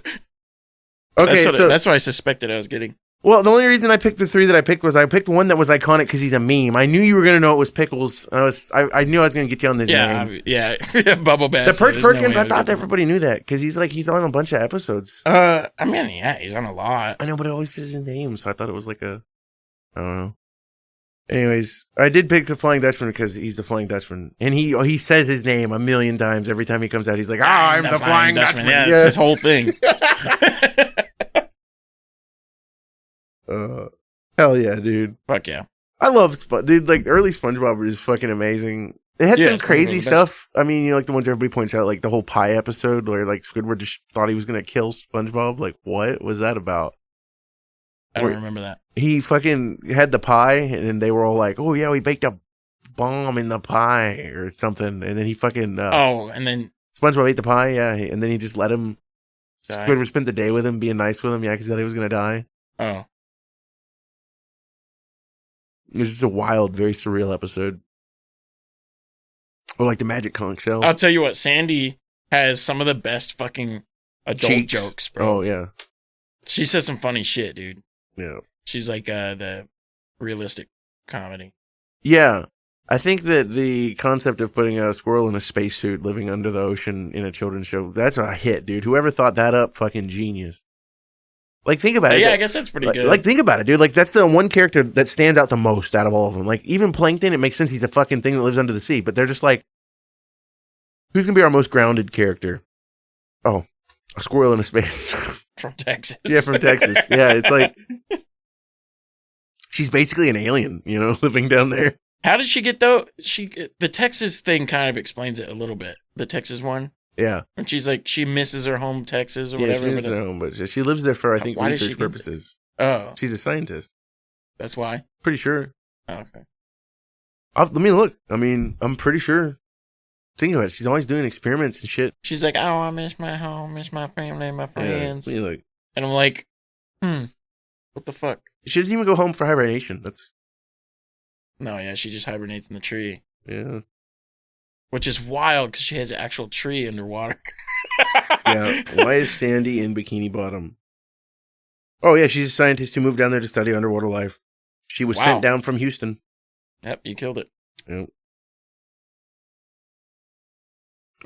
Okay, that's what I suspected I was getting. well, the only reason I picked the 3 that I picked was I picked one that was iconic because he's a meme. I knew you were gonna know it was Pickles. I knew I was gonna get you on this name. Yeah. Bubble Bass. The Perch There's no Perkins, way I thought was everybody knew that because he's on a bunch of episodes. I mean, yeah, he's on a lot. I know, but it always says his name, so I thought it was like I don't know. Anyways, I did pick the Flying Dutchman because he's the Flying Dutchman, and he says his name a million times every time he comes out. He's like, I'm the Flying Dutchman. Yeah, that's his whole thing. Hell yeah, dude. Fuck yeah. I love dude. Like early SpongeBob is fucking amazing. It had some crazy stuff. I mean, like the ones everybody points out, like the whole pie episode where like Squidward just thought he was gonna kill SpongeBob. Like, what was that about? I don't remember that. He fucking had the pie, and then they were all like, "Oh yeah, we baked a bomb in the pie or something," and then he fucking and then SpongeBob ate the pie, yeah, and then he just let him. Die. Squidward spent the day with him, being nice with him, yeah, because he thought he was gonna die. Oh. It was just a wild, very surreal episode. Or like the magic conch shell. I'll tell you what, Sandy has some of the best fucking adult Cheeks. jokes, bro. Oh, yeah. She says some funny shit, dude. Yeah. She's like the realistic comedy. Yeah. I think that the concept of putting a squirrel in a spacesuit living under the ocean in a children's show, that's a hit, dude. Whoever thought that up, fucking genius. Like, think about it. Yeah, I guess that's pretty good. Like, think about it, dude. Like, that's the one character that stands out the most out of all of them. Like, even Plankton, it makes sense he's a fucking thing that lives under the sea. But they're just like, who's going to be our most grounded character? Oh, a squirrel in a space. From Texas. Yeah, from Texas. Yeah, it's like, she's basically an alien, you know, living down there. How did she get though? The Texas thing kind of explains it a little bit. The Texas one. Yeah. And she's like, she misses her home, Texas, or Yeah, whatever. she misses her home, but she lives there for, I think, Why does she research get purposes. Oh, She's a scientist. that's why. Pretty sure. Oh, okay. Let me look. I mean, I'm pretty sure. Think about it. She's always doing experiments and shit. She's like, oh, I miss my home, miss my family, my friends. Yeah, let me look. And I'm like, what the fuck? She doesn't even go home for hibernation. That's No, yeah, she just hibernates in the tree, yeah. which is wild because she has an actual tree underwater. Yeah. Why is Sandy in Bikini Bottom? Oh yeah, she's a scientist who moved down there to study underwater life. She was sent down from Houston. Yep, you killed it. Yep.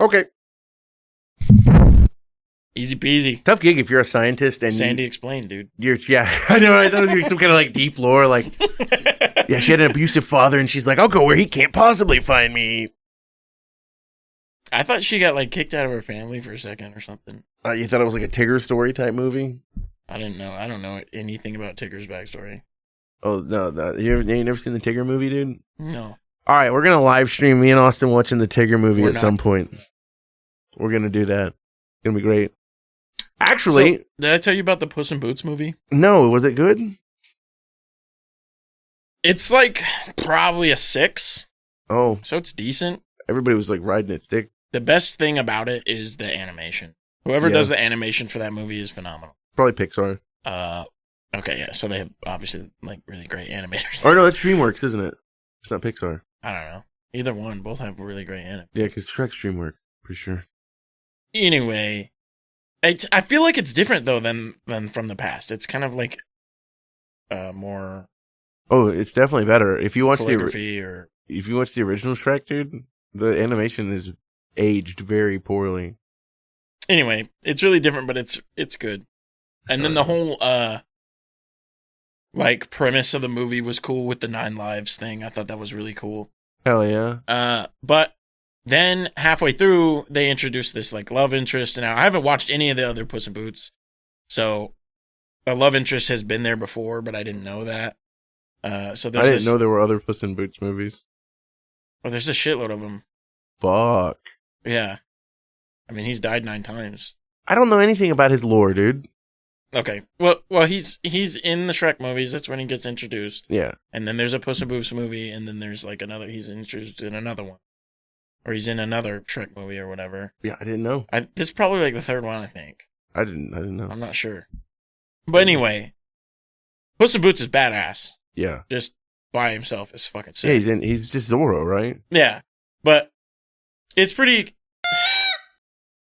Okay. Easy peasy. Tough gig if you're a scientist and Sandy explained, dude. you're yeah. I know. I thought it was gonna be some kind of like deep lore, like yeah. She had an abusive father, and she's like, "I'll go where he can't possibly find me." I thought she got like kicked out of her family for a second or something. You thought it was like a Tigger story type movie? I didn't know. I don't know anything about Tigger's backstory. Oh no, you ain't never seen the Tigger movie, dude? No. All right, we're gonna live stream me and Austin watching the Tigger movie We're at not. some point. We're gonna do that. It's gonna be great. Actually, So, did I tell you about the Puss in Boots movie? no, was it good? It's like probably a 6, Oh, so it's decent. everybody was like riding its dick. The best thing about it is the animation. Whoever Yeah. does the animation for that movie is phenomenal. Probably Pixar. Okay, yeah. So they have obviously like really great animators. Or no, that's DreamWorks, isn't it? It's not Pixar. I don't know. Either one, both have really great animators. Yeah, because Shrek's DreamWorks, pretty sure. Anyway, I feel like it's different though than from the past. It's kind of like more Oh, it's definitely better. If you watch calligraphy or if you watch the original Shrek, dude, the animation is aged very poorly. anyway, it's really different, but it's good. And then the whole like premise of the movie was cool with the 9 lives thing. I thought that was really cool. Hell yeah. But then halfway through, they introduced this like love interest. And now I haven't watched any of the other Puss in Boots, so a love interest has been there before, but I didn't know that. So there's I didn't know there were other Puss in Boots movies. Well, there's a shitload of them. Fuck. Yeah, I mean he's died 9 times. I don't know anything about his lore, dude. Okay, well he's in the Shrek movies. That's when he gets introduced. Yeah. And then there's a Puss in Boots movie, and then there's like another. He's introduced in another one, or he's in another Shrek movie or whatever. Yeah, I didn't know. This is probably like the 3rd one, I think. I didn't know. I'm not sure. But anyway, Puss in Boots is badass. Yeah. Just by himself is fucking sick. Yeah, he's just Zorro, right? Yeah, but it's pretty.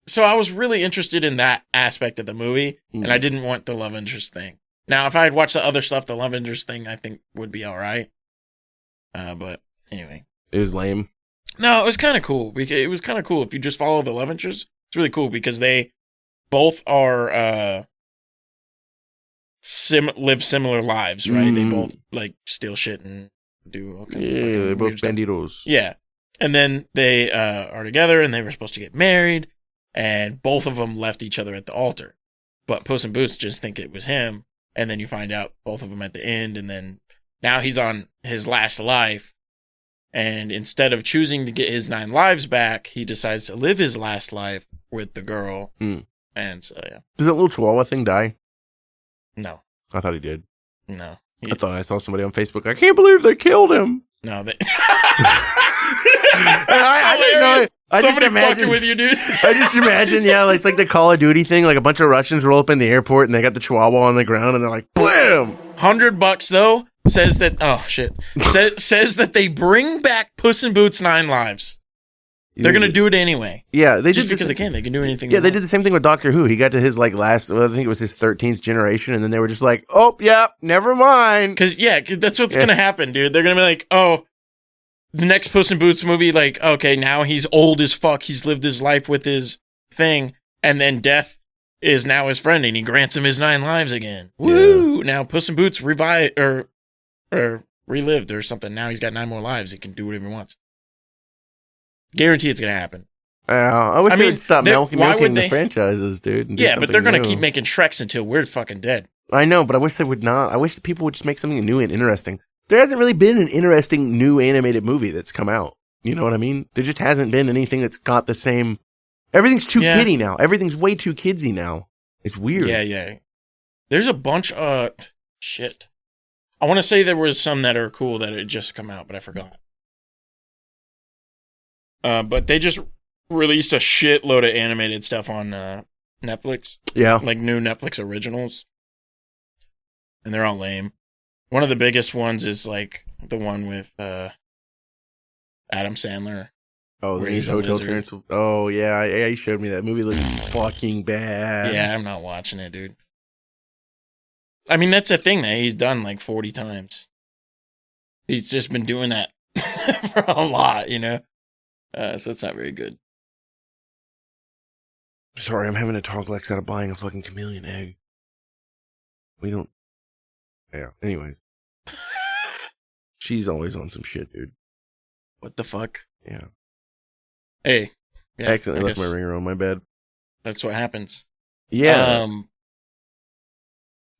So I was really interested in that aspect of the movie, and I didn't want the love interest thing. Now, if I had watched the other stuff, the love interest thing I think would be all right. But anyway, It was lame. no, it was kind of cool. It was kind of cool if you just follow the love interest. It's really cool because they both are live similar lives, right? They both like steal shit and do all kinds of fucking Yeah, they're both weird stuff. banditos. Yeah. And then they are together and they were supposed to get married, and both of them left each other at the altar. But Puss in Boots just think it was him, and then you find out both of them at the end, and then now he's on his last life, and instead of choosing to get his 9 lives back, he decides to live his last life with the girl. And so, yeah. Does that little chihuahua thing die? No. I thought he did. No. I thought I saw somebody on Facebook. I can't believe they killed him. No, they... I didn't know it. I just Somebody imagine, fucking with you, dude. I just imagine, yeah, like, it's like the Call of Duty thing. Like a bunch of Russians roll up in the airport and they got the chihuahua on the ground and they're like, blam! $100 though says that says that they bring back Puss in Boots 9 lives. They're going to do it anyway. Yeah, they just because they can do anything. Yeah, they did the same thing with Doctor Who. He got to his like last, I think it was his 13th generation, and then they were just like, "Oh, yeah, never mind." Because that's what's going to happen, dude. They're going to be like, "Oh, the next Puss in Boots movie, like, okay, now he's old as fuck. He's lived his life with his thing, and then death is now his friend, and he grants him his 9 lives again. Woo! Now Puss in Boots revived or relived or something. Now he's got 9 more lives. He can do whatever he wants. Guarantee it's going to happen." I wish they would stop milking the franchises, dude. Yeah, but they're going to keep making Shreks until we're fucking dead. I know, but I wish they would not. I wish people would just make something new and interesting. There hasn't really been an interesting new animated movie that's come out. You know what I mean? There just hasn't been anything that's got the same... Everything's too kiddie now. Everything's way too kidsy now. It's weird. Yeah. There's a bunch of... Shit. I want to say there was some that are cool that had just come out, but I forgot. But they just released a shitload of animated stuff on Netflix. Yeah. Like new Netflix originals. And they're all lame. One of the biggest ones is like the one with Adam Sandler. Oh, he's Hotel Transylvania. Oh, yeah. You showed me that. Movie looks fucking bad. Yeah, I'm not watching it, dude. I mean, that's the thing that he's done like 40 times. He's just been doing that for a lot, you know? So it's not very good. Sorry, I'm having to talk Lex out of buying a fucking chameleon egg. We don't... Yeah, anyways. She's always on some shit, dude. What the fuck? Yeah. Hey. Yeah, I accidentally left my ringer on my bed. That's what happens. Yeah.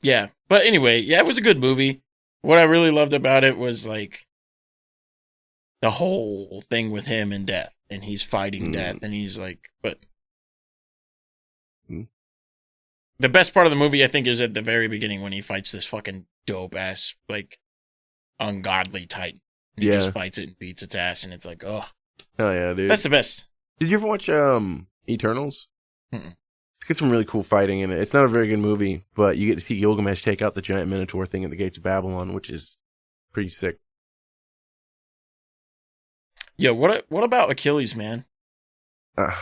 Yeah. But anyway, yeah, it was a good movie. What I really loved about it was like the whole thing with him and death. And he's fighting death. And he's like, but the best part of the movie, I think, is at the very beginning when he fights this fucking dope ass, like, ungodly titan. He just fights it and beats its ass, and it's like, oh. Hell yeah, dude. That's the best. Did you ever watch Eternals? Mm-mm. It's got some really cool fighting in it. It's not a very good movie, but you get to see Gilgamesh take out the giant Minotaur thing at the Gates of Babylon, which is pretty sick. Yeah, what about Achilles, man? I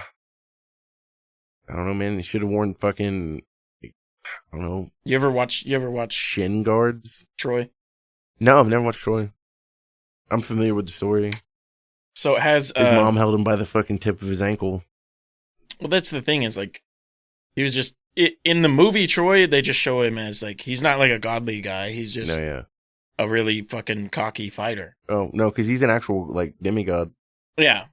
don't know, man. He should have worn fucking... I don't know. You ever watch Shin guards? Troy? No, I've never watched Troy. I'm familiar with the story. So it has... His mom held him by the fucking tip of his ankle. Well, that's the thing is, like, he was just... In the movie Troy, they just show him as, like, he's not like a godly guy. He's just a really fucking cocky fighter. Oh, no, because he's an actual, like, demigod. Yeah.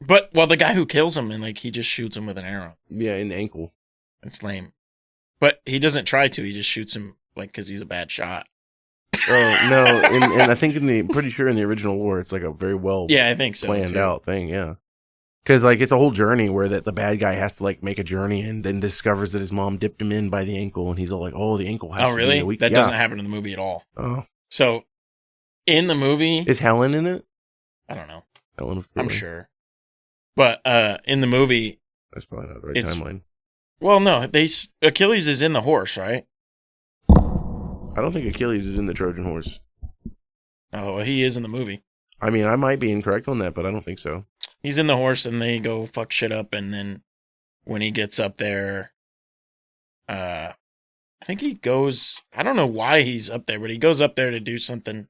But, well, the guy who kills him, and, like, he just shoots him with an arrow. Yeah, in the ankle. It's lame. But he doesn't try to. He just shoots him, like, because he's a bad shot. Oh, no. And I think pretty sure in the original war, it's like a very well I think so, planned out thing, yeah. Because, like, it's a whole journey where the bad guy has to, like, make a journey and then discovers that his mom dipped him in by the ankle, and he's all like, oh, the ankle has to really? be weak. That doesn't happen in the movie at all. Oh. So, in the movie... Is Helen in it? I don't know. Helen of I'm sure. But, in the movie... That's probably not the right timeline. Well, no, Achilles is in the horse, right? I don't think Achilles is in the Trojan horse. Oh, well, he is in the movie. I mean, I might be incorrect on that, but I don't think so. He's in the horse, and they go fuck shit up, and then when he gets up there, I think he goes... I don't know why he's up there, but he goes up there to do something,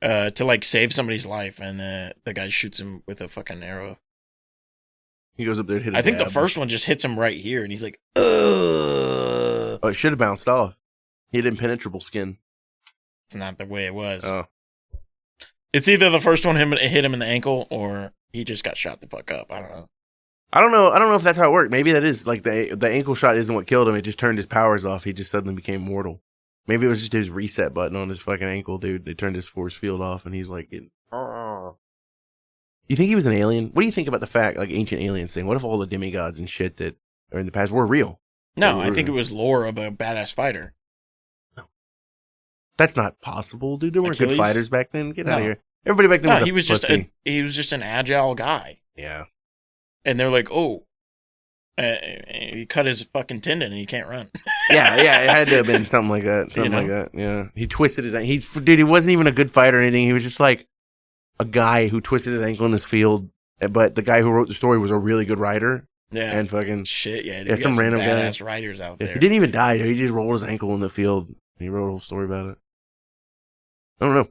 to, like, save somebody's life, and the guy shoots him with a fucking arrow. He goes up there to hit I think the first one just hits him right here, and he's like, ugh. Oh, it should have bounced off. He had impenetrable skin. It's not the way it was. Oh. It's either the first one hit him in the ankle, or he just got shot the fuck up. I don't know. I don't know if that's how it worked. Maybe that is, like, the ankle shot isn't what killed him. It just turned his powers off. He just suddenly became mortal. Maybe it was just his reset button on his fucking ankle, dude. They turned his force field off, and he's like, You think he was an alien? What do you think about the fact, like, ancient aliens thing? What if all the demigods and shit that are in the past were real? No, I think it was lore of a badass fighter. No. That's not possible, dude. There weren't Achilles? good fighters back then. Get out of here. Everybody back then was a pussy. He was just an agile guy. Yeah. And they're like, oh, he cut his fucking tendon and he can't run. yeah, it had to have been something like that. Like that, yeah. He twisted his ankle. Dude, he wasn't even a good fighter or anything. He was just like a guy who twisted his ankle in his field but the guy who wrote the story was a really good writer. Yeah. And fucking shit, yeah. Dude, yeah, some random badass writers out there. He didn't even die. He just rolled his ankle in the field. And he wrote a whole story about it. I don't know.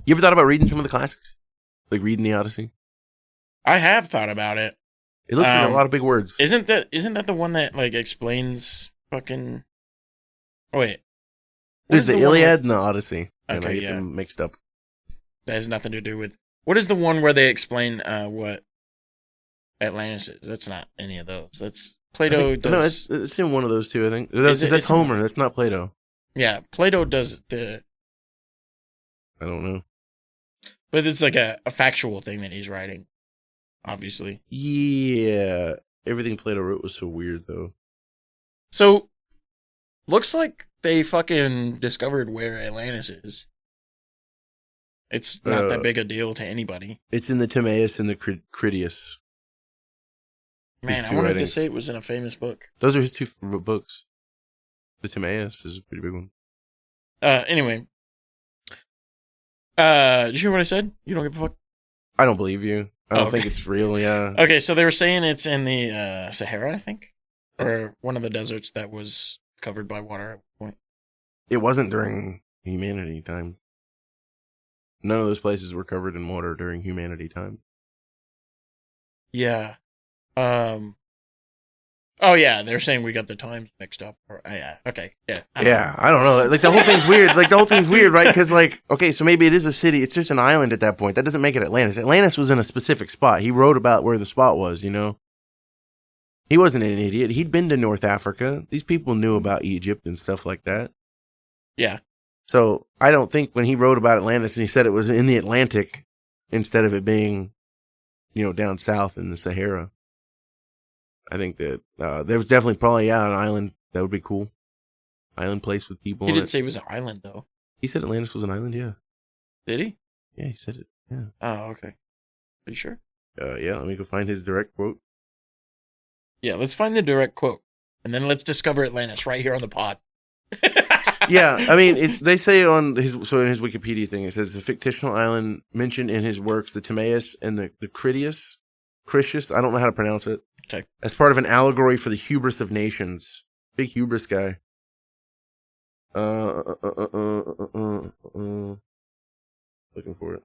You ever thought about reading some of the classics? Like reading the Odyssey? I have thought about it. It looks like a lot of big words. Isn't that the one that like explains fucking? Oh wait, there's the Iliad and the Odyssey. And Okay, I get them mixed up. That has nothing to do with. What is the one where they explain what Atlantis is? That's not any of those. That's Plato does. No, it's in one of those two. I think that's Homer. That's not Plato. Yeah, Plato does the. I don't know. But it's like a factual thing that he's writing, obviously. Yeah. Everything Plato wrote was so weird, though. So, looks like they fucking discovered where Atlantis is. It's not that big a deal to anybody. It's in the Timaeus and the Critias. Man, I wanted to say it was in a famous book. Those are his two books. The Timaeus is a pretty big one. Anyway. Did you hear what I said? You don't give a fuck? I don't believe you. I don't think it's real, yeah. Okay, so they were saying it's in the Sahara, I think? Or one of the deserts that was covered by water at one point. It wasn't during humanity time. None of those places were covered in water during humanity time. Yeah. Oh, yeah, they're saying we got the times mixed up. Yeah, okay, yeah. I don't know. Like, the whole thing's weird. Right? Because, like, okay, so maybe it is a city. It's just an island at that point. That doesn't make it Atlantis. Atlantis was in a specific spot. He wrote about where the spot was, you know? He wasn't an idiot. He'd been to North Africa. These people knew about Egypt and stuff like that. Yeah. So, I don't think when he wrote about Atlantis and he said it was in the Atlantic instead of it being, you know, down south in the Sahara. I think that there was definitely probably, an island. That would be cool. Island place with people. He didn't say it was an island, though. He said Atlantis was an island, yeah. Did he? Yeah, he said it, yeah. Oh, okay. Are you sure? Yeah, let me go find his direct quote. Yeah, let's find the direct quote. And then let's discover Atlantis right here on the pod. Yeah, I mean, they say in his Wikipedia thing, it says a fictional island mentioned in his works, the Timaeus and the Critias. Critias, I don't know how to pronounce it. Okay. As part of an allegory for the hubris of nations. Big hubris guy. Looking for it.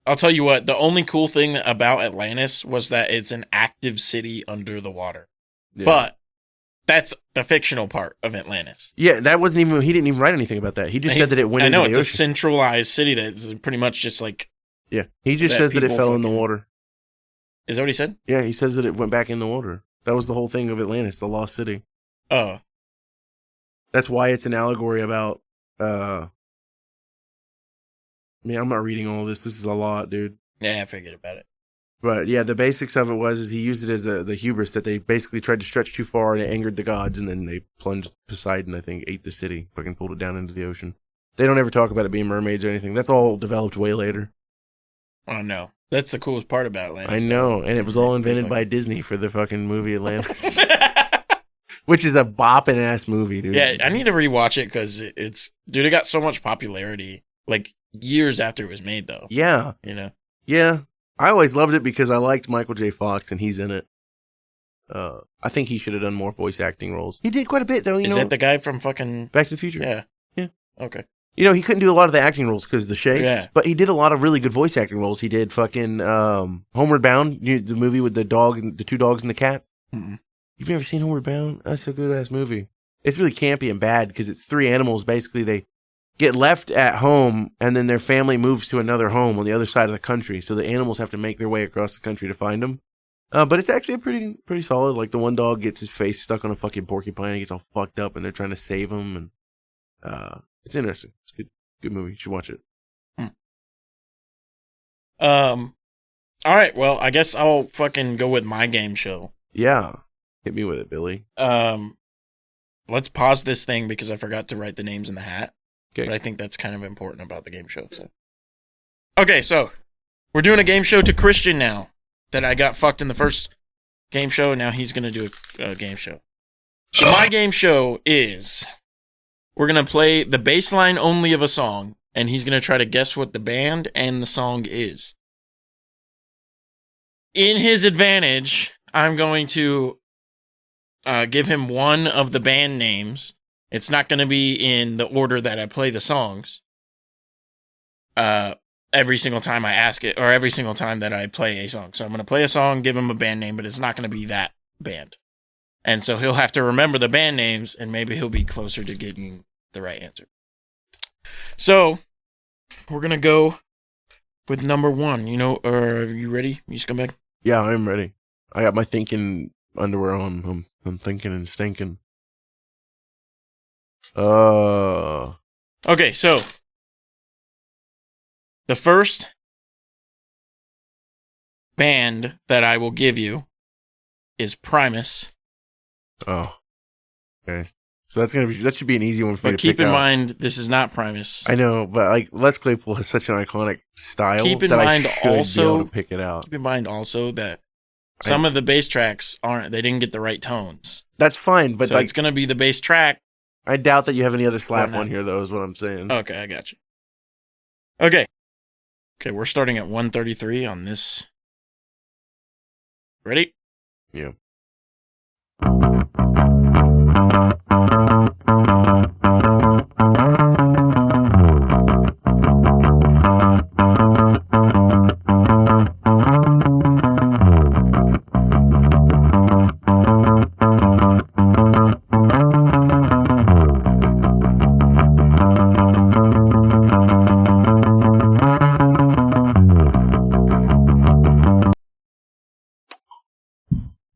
I'll tell you what, the only cool thing about Atlantis was that it's an active city under the water. Yeah. But that's the fictional part of Atlantis. Yeah, that wasn't even, he didn't even write anything about that. He just said that it went into the ocean. I know, it's a centralized city that's pretty much just like... Yeah, he just says that it fell in the water. Is that what he said? Yeah, he says that it went back in the water. That was the whole thing of Atlantis, the lost city. Oh. That's why it's an allegory about, I mean, I'm not reading all this. This is a lot, dude. Yeah, I figured about it. But yeah, the basics of it is he used it as the hubris that they basically tried to stretch too far and it angered the gods, and then they plunged Poseidon, I think, ate the city, fucking pulled it down into the ocean. They don't ever talk about it being mermaids or anything. That's all developed way later. Oh, no. That's the coolest part about Atlantis. I know, and it was all invented by Disney for the fucking movie Atlantis. Which is a bopping ass movie, dude. Yeah, I need to rewatch it because it got so much popularity, like years after it was made, though. Yeah. You know? Yeah. I always loved it because I liked Michael J. Fox and he's in it. I think he should have done more voice acting roles. He did quite a bit, though. Is that the guy from fucking Back to the Future? Yeah. Yeah. Okay. You know, he couldn't do a lot of the acting roles because of the shakes, but he did a lot of really good voice acting roles. He did fucking Homeward Bound, the movie with the dog and the two dogs and the cat. Mm-hmm. You've never seen Homeward Bound? That's a good-ass movie. It's really campy and bad because it's three animals. Basically, they get left at home, and then their family moves to another home on the other side of the country. So the animals have to make their way across the country to find them. But it's actually pretty solid. Like, the one dog gets his face stuck on a fucking porcupine. He gets all fucked up, and they're trying to save him. And it's interesting. It's good. Good movie. You should watch it. All right. Well, I guess I'll fucking go with my game show. Yeah. Hit me with it, Billy. Let's pause this thing because I forgot to write the names in the hat. Okay. But I think that's kind of important about the game show. So. Okay, so we're doing a game show to Christian now that I got fucked in the first game show, and now he's going to do a game show. So my game show is... We're going to play the bass line only of a song, and he's going to try to guess what the band and the song is. in his advantage, I'm going to give him one of the band names. It's not going to be in the order that I play the songs. Every single time I ask it, or every single time that I play a song. So I'm going to play a song, give him a band name, but it's not going to be that band. And so he'll have to remember the band names, and maybe he'll be closer to getting the right answer. So we're going to go with number one. Are you ready, you scumbag? Yeah, I'm ready. I got my thinking underwear on. I'm thinking and stinking. Okay, so the first band that I will give you is Primus. Oh, okay. So that should be an easy one for me to pick out. But keep in mind, this is not Primus. I know, but like Les Claypool has such an iconic style I should be able to pick it out. Keep in mind also that some of the bass tracks they didn't get the right tones. That's fine, but so it's going to be the bass track. I doubt that you have any other slap one here, though, is what I'm saying. Okay, I got you. Okay, we're starting at 133 on this. Ready? Yeah.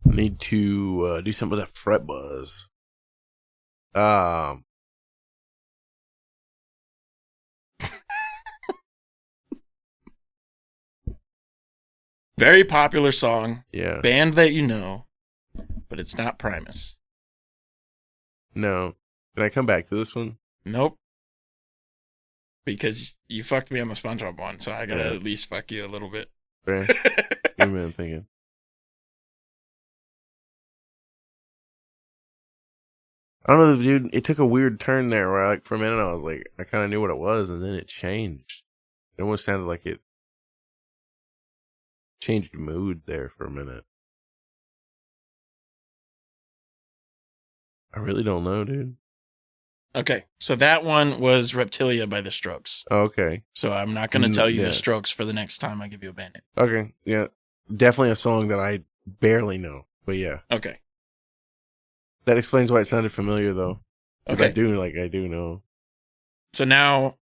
Need to do something with that fret buzz. Very popular song. Yeah. Band that you know, but it's not Primus. No. Can I come back to this one? Nope. Because you fucked me on the SpongeBob one, so I gotta at least fuck you a little bit. Fair. Give me a minute thinking. I don't know, dude. It took a weird turn there where, for a minute, I was like, I kind of knew what it was, and then it changed. It almost sounded like it changed mood there for a minute. I really don't know, dude. Okay, so that one was Reptilia by The Strokes. Oh, okay. So I'm not going to tell you The Strokes for the next time I give you a band name. Okay, yeah. Definitely a song that I barely know, but yeah. Okay. That explains why it sounded familiar, though. Because okay. I do know. So now,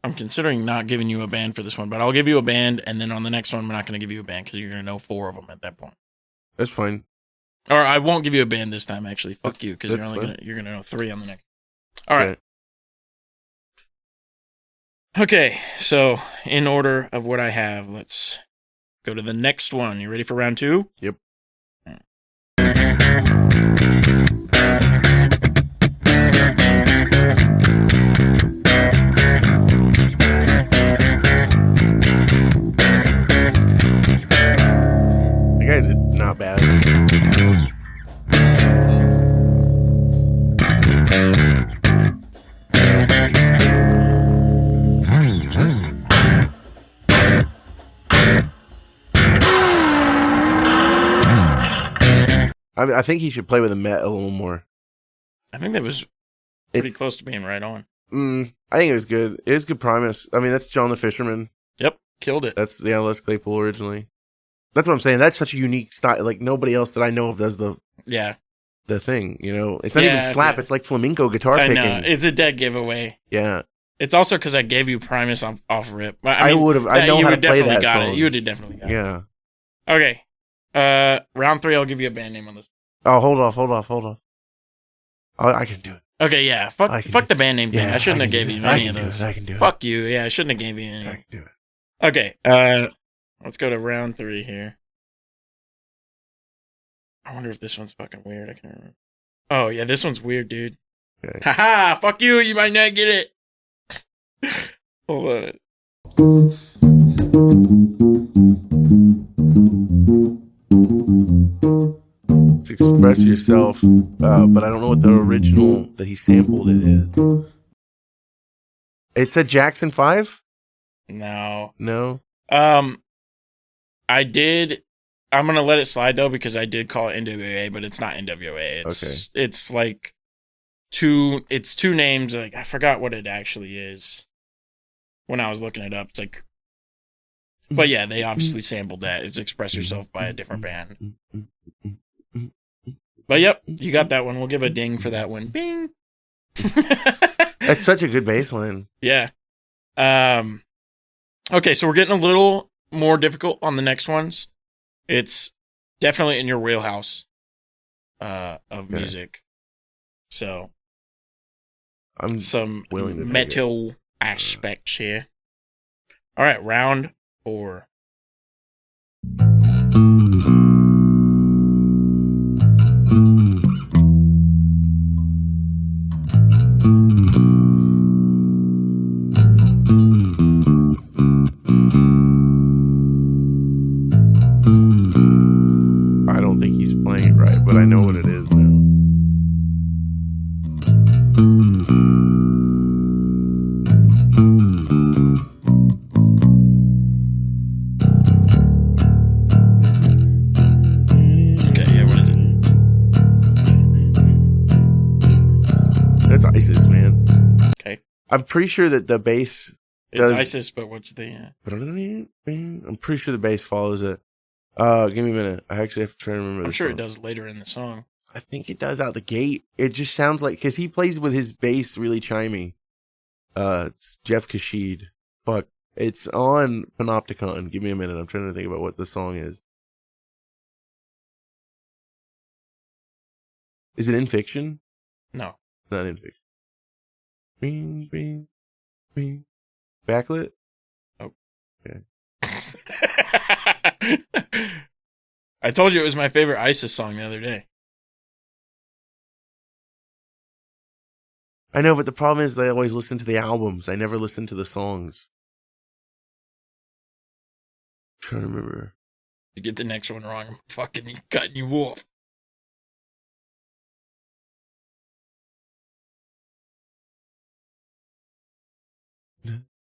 I'm considering not giving you a band for this one, but I'll give you a band, and then on the next one, I'm not going to give you a band because you're going to know 4 of them at that point. That's fine. Or I won't give you a band this time, actually. Fuck you, because you're gonna know 3 on the next. All right. Okay, so in order of what I have, let's go to the next one. You ready for round 2? Yep. The guy did not bad. I think he should play with the Met a little more. I think that was pretty close to being right on. I think it was good. It was good Primus. I mean, that's John the Fisherman. Yep, killed it. That's Les Claypool originally. That's what I'm saying. That's such a unique style. Like nobody else that I know of does the thing. You know, it's not even slap. It's like flamenco guitar picking. I know. It's a dead giveaway. Yeah. It's also because I gave you Primus off rip. I would have. I know how to play that song. You would have definitely got it. Yeah. Okay. Round 3, I'll give you a band name on this. Oh, hold off. I can do it. Okay, yeah. Fuck the band name thing. I shouldn't have gave you any of those. I can do it. Fuck you. Yeah, I shouldn't have gave you any. I can do it. Okay. Let's go to round 3 here. I wonder if this one's fucking weird. I can't remember. Oh, yeah, this one's weird, dude. Okay. Haha, fuck you. You might not get it. Hold on. It's Express Yourself, but I don't know what the original that he sampled it is. It's a Jackson 5? No. No? I'm gonna let it slide though because I did call it NWA, but it's not NWA. It's like two names. Like I forgot what it actually is when I was looking it up. It's like, but yeah, they obviously sampled that. It's Express Yourself by a different band. But yep, you got that one. We'll give a ding for that one. Bing. That's such a good bass line. Yeah. Okay, so we're getting a little more difficult on the next ones. It's definitely in your wheelhouse of music. So I'm some willing to metal aspects here. All right, round 4. I don't think he's playing it right, but I know what it is now. Okay, yeah, what is it? That's ISIS, man. Okay. I'm pretty sure that the bass It's ISIS, but what's the... I'm pretty sure the bass follows it. Give me a minute. I actually have to try to remember. I'm sure it does later in the song. I think it does out the gate. It just sounds like, because he plays with his bass really chimey. It's Jeff Kashid. Fuck. It's on Panopticon. Give me a minute. I'm trying to think about what the song is. Is it In Fiction? No. Not In Fiction. Bing, bing, bing. Backlit? Oh. Okay. I told you it was my favorite ISIS song the other day. I know, but the problem is I always listen to the albums. I never listen to the songs. I'm trying to remember. You get the next one wrong, I'm fucking cutting you off.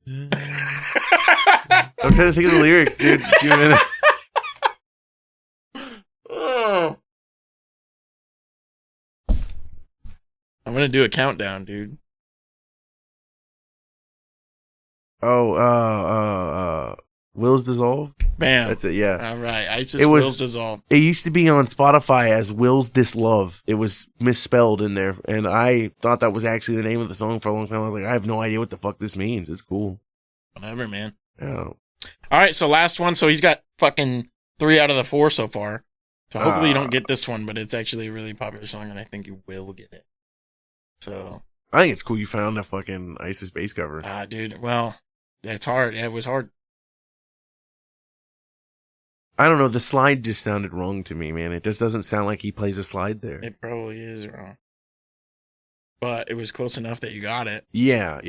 I'm trying to think of the lyrics, dude. Give me a minute. Oh. I'm gonna do a countdown, dude. Wills Dissolve? Bam. That's it, yeah. All right. ISIS It was- Wills Dissolve. It used to be on Spotify as Will's Dislove. It was misspelled in there, and I thought that was actually the name of the song for a long time. I was like, I have no idea what the fuck this means. It's cool. Whatever, man. Yeah. All right, so last one. So he's got fucking 3 out of the 4 so far. So hopefully you don't get this one, but it's actually a really popular song, and I think you will get it. So. I think it's cool you found a fucking ISIS bass cover. Dude, well, it's hard. Yeah, it was hard. I don't know. The slide just sounded wrong to me, man. It just doesn't sound like he plays a slide there. It probably is wrong. But it was close enough that you got it. Yeah.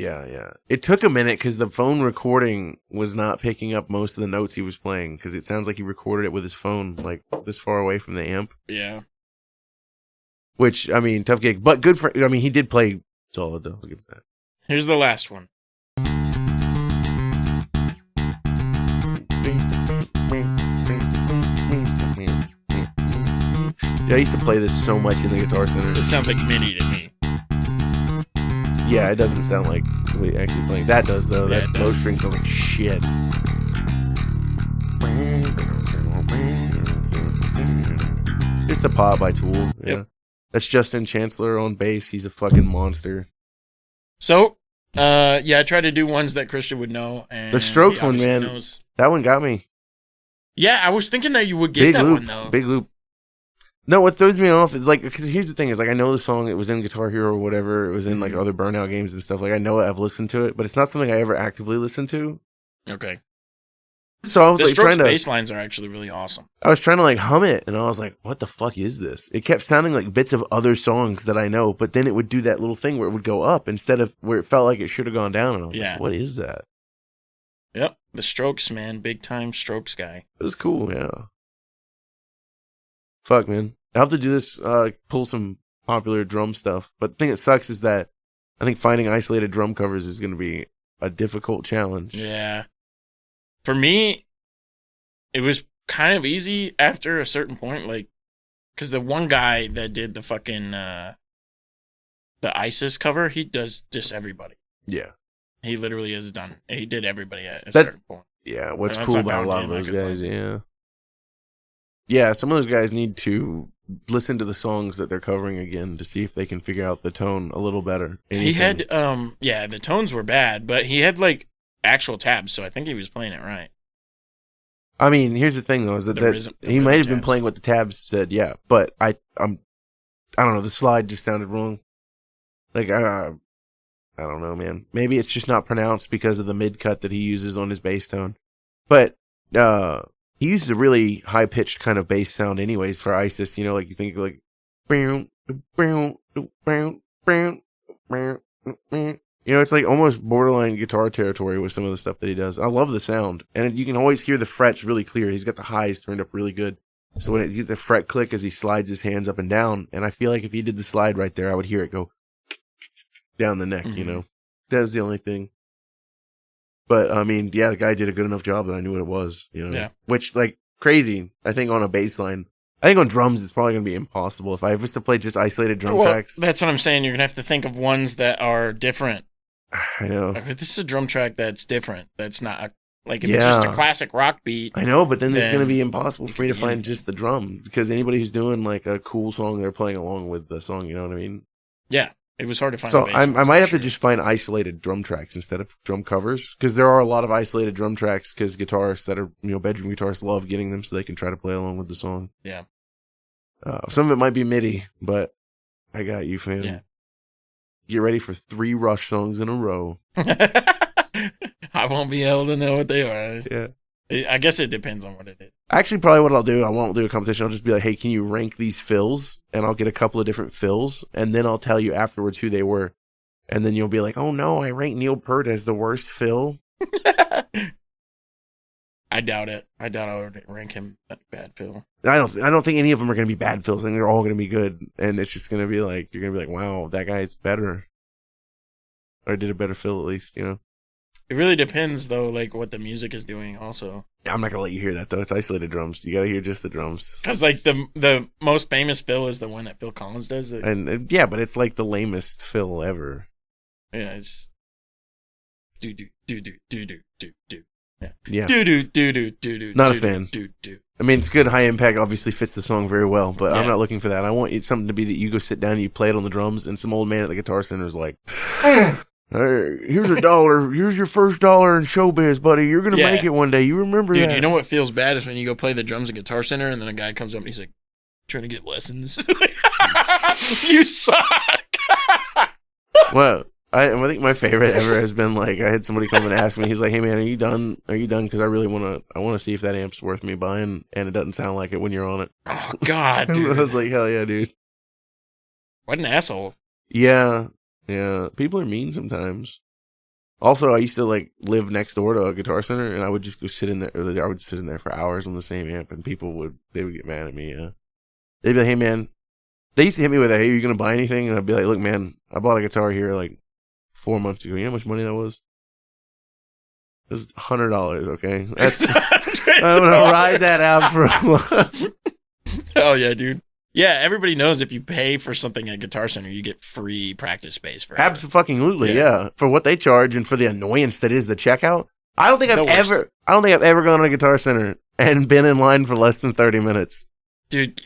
It took a minute because the phone recording was not picking up most of the notes he was playing because it sounds like he recorded it with his phone like this far away from the amp. Yeah. Which, I mean, tough gig. But good for, I mean, he did play solid though. I'll give him that. Here's the last one. Yeah, I used to play this so much in the Guitar Center. It sounds like MIDI to me. Yeah, it doesn't sound like somebody actually playing. That does, though. Yeah, That low string sounds like shit. It's the Pop by Tool. Yeah. Yep. That's Justin Chancellor on bass. He's a fucking monster. So, yeah, I tried to do ones that Christian would know. And The Strokes he one, obviously man. knows. That one got me. Yeah, I was thinking that you would get Big that loop. one, though. Big loop. No, what throws me off is like, because here's the thing is like, I know the song, it was in Guitar Hero or whatever, it was in like other Burnout games and stuff. Like, I know it, I've listened to it, but it's not something I ever actively listen to. Okay. So I was The like Strokes trying to, bass lines are actually really awesome. I was trying to like hum it, and I was like, what the fuck is this? It kept sounding like bits of other songs that I know, but then it would do that little thing where it would go up instead of where it felt like it should have gone down. And I was like, what is that? Yep. The Strokes, man. Big time Strokes guy. It was cool, yeah. Fuck, man. I'll have to do this, pull some popular drum stuff. But the thing that sucks is that I think finding isolated drum covers is going to be a difficult challenge. Yeah. For me, it was kind of easy after a certain point, like, because the one guy that did the fucking the ISIS cover, he does just everybody. Yeah. He literally is done. He did everybody at a certain point. Yeah, what's That's cool I about a found lot of him, I those could guys, find. yeah. Yeah, some of those guys need to listen to the songs that they're covering again to see if they can figure out the tone a little better. He had, the tones were bad, but he had, like, actual tabs, so I think he was playing it right. I mean, here's the thing, though, is that he might have been playing what the tabs said, yeah, but I don't know, the slide just sounded wrong. Like, I don't know, man. Maybe it's just not pronounced because of the mid-cut that he uses on his bass tone. But, he uses a really high-pitched kind of bass sound anyways for ISIS, you know, like you think like, you know, it's like almost borderline guitar territory with some of the stuff that he does. I love the sound, and you can always hear the frets really clear. He's got the highs turned up really good. So when you get the fret click as he slides his hands up and down, and I feel like if he did the slide right there, I would hear it go down the neck, you know. That was the only thing. But, I mean, yeah, the guy did a good enough job that I knew what it was, you know. Yeah. Which, like, crazy, I think, on a bass line. I think on drums, it's probably going to be impossible. If I was to play just isolated drum tracks. That's what I'm saying. You're going to have to think of ones that are different. I know. Like, this is a drum track that's different. That's not, like, if it's just a classic rock beat. I know, but then it's going to be impossible for me to find just the drum. Because anybody who's doing, like, a cool song, they're playing along with the song, you know what I mean? Yeah. It was hard to find. So I might have to just find isolated drum tracks instead of drum covers, because there are a lot of isolated drum tracks because guitarists that are, you know, bedroom guitarists love getting them so they can try to play along with the song. Yeah. Some of it might be MIDI, but I got you, fam. Yeah. Get ready for 3 Rush songs in a row. I won't be able to know what they are. Yeah. I guess it depends on what it is. Actually, probably what I'll do, I won't do a competition. I'll just be like, hey, can you rank these fills? And I'll get a couple of different fills, and then I'll tell you afterwards who they were. And then you'll be like, oh no, I ranked Neil Peart as the worst fill. I doubt it. I doubt I would rank him a bad fill. I don't think any of them are going to be bad fills. I think they're all going to be good. And it's just going to be like, you're going to be like, wow, that guy's better. Or did a better fill at least, you know? It really depends, though, like, what the music is doing also. I'm not going to let you hear that, though. It's isolated drums. You got to hear just the drums. Because, like, the most famous fill is the one that Phil Collins does. And yeah, but it's like the lamest fill ever. Yeah, it's... Do-do-do-do-do-do-do. Yeah. Do-do-do-do-do-do. Not a fan. Do-do. I mean, it's good. High impact obviously fits the song very well, but Yeah. I'm not looking for that. I want it something to be that you go sit down and you play it on the drums, and some old man at the Guitar Center is like, hey, here's $1. Here's your first $1 in showbiz, buddy. You're going to make it one day. You remember that. Dude, you know what feels bad is when you go play the drums at Guitar Center and then a guy comes up and he's like, trying to get lessons. You suck. Well, I think my favorite ever has been like, I had somebody come and ask me, he's like, hey man, are you done? Are you done? Because I really want to see if that amp's worth me buying, and it doesn't sound like it when you're on it. Oh, God, dude. I was like, hell yeah, dude. What an asshole. Yeah. People are mean sometimes. Also, I used to like live next door to a Guitar Center, and I would just go sit in there. I would sit in there for hours on the same amp, and they would get mad at me. Yeah, they'd be like, "Hey, man," they used to hit me with, "Hey, are you gonna buy anything?" And I'd be like, "Look, man, I bought a guitar here like 4 months ago. You know how much money that was? It was $100. Okay, that's I'm gonna ride that out for a while." Hell yeah, dude. Yeah, everybody knows if you pay for something at Guitar Center, you get free practice space for Absolutely, yeah. For what they charge and for the annoyance that is the checkout. I don't think I've ever gone to a Guitar Center and been in line for less than 30 minutes. Dude,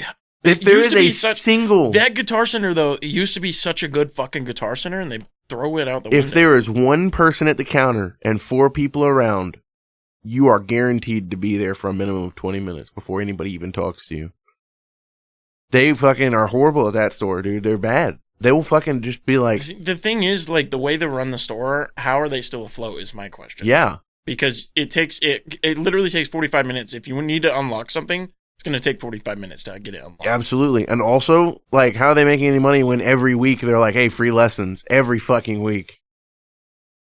if there is a single... That Guitar Center, though, it used to be such a good fucking Guitar Center, and they throw it out the window. If there is one person at the counter and 4 people around, you are guaranteed to be there for a minimum of 20 minutes before anybody even talks to you. They fucking are horrible at that store, dude. They're bad. They will fucking just be like... The thing is, like, the way they run the store, how are they still afloat is my question. Yeah. Because it literally takes 45 minutes. If you need to unlock something, it's going to take 45 minutes to get it unlocked. Absolutely. And also, like, how are they making any money when every week they're like, hey, free lessons every fucking week?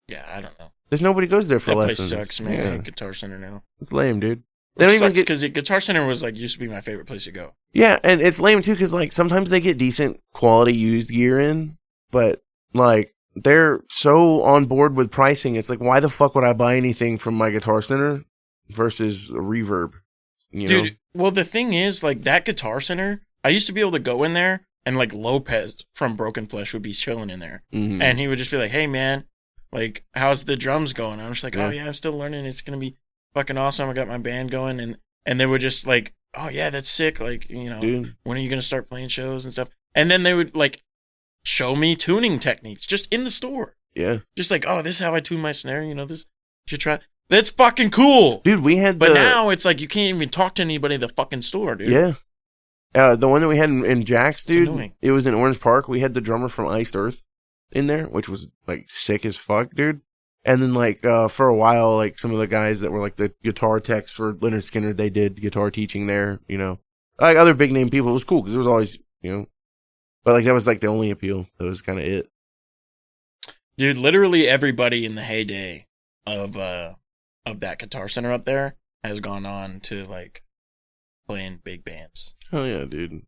Yeah, I don't know. There's nobody goes there for lessons. That place sucks, man. Yeah. I hate Guitar Center now. It's lame, dude. They don't even get, because Guitar Center was like used to be my favorite place to go. Yeah, and it's lame too because like sometimes they get decent quality used gear in, but like they're so on board with pricing. It's like, why the fuck would I buy anything from my Guitar Center versus a Reverb? you Dude, know? well, the thing is, like, that Guitar Center, I used to be able to go in there, and, like, Lopez from Broken Flesh would be chilling in there. Mhm. And he would just be like, hey, man, like, how's the drums going? I'm just like, Yeah. oh, yeah, I'm still learning. It's going to be fucking awesome. I got my band going. And they would just, like, oh, yeah, that's sick. Like, you know, Dude. when are you going to start playing shows and stuff? And then they would, like, show me tuning techniques just in the store. Yeah. Just like, oh, this is how I tune my snare. You know, this, you should try. That's fucking cool. Dude, we had But now it's like you can't even talk to anybody in the fucking store, dude. Yeah. The one that we had in Jack's, dude, annoying. it was in Orange Park. We had the drummer from Iced Earth in there, which was, like, sick as fuck, dude. And then, like, for a while, like, some of the guys that were, like, the guitar techs for Leonard Skinner, they did guitar teaching there, you know. Like, other big name people. It was cool because it was always, you know. But, like, that was, like, the only appeal. That was kind of it. Dude, literally everybody in the heyday of that Guitar Center up there has gone on to, like, playing big bands. Oh, yeah, dude.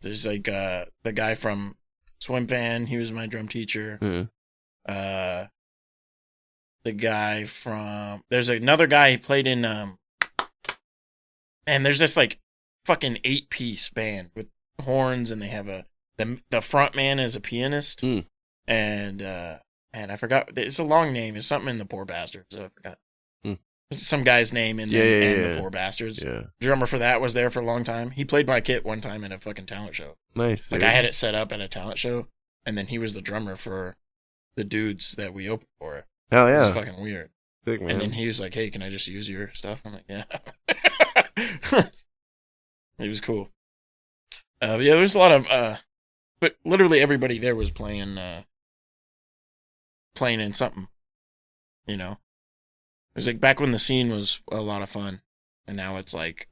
There's, like, the guy from Swim Fan, he was my drum teacher. Yeah. The guy from... There's another guy, he played in... And there's this, like, fucking 8-piece band with horns, and they have the front man is a pianist. And I forgot... It's a long name. It's something in The Poor Bastards. I forgot. It's some guy's name in The Poor Bastards. Yeah. Drummer for that was there for a long time. He played my kit one time at a fucking talent show. Nice. Like, dude. I had it set up at a talent show, and then he was the drummer for the dudes that we opened for. Hell It yeah. was fucking weird. Sick, man. And then he was like, hey, can I just use your stuff? I'm like, yeah. It was cool. Yeah, there's a lot of, but literally everybody there was playing in something, you know? It was like back when the scene was a lot of fun, and now it's like,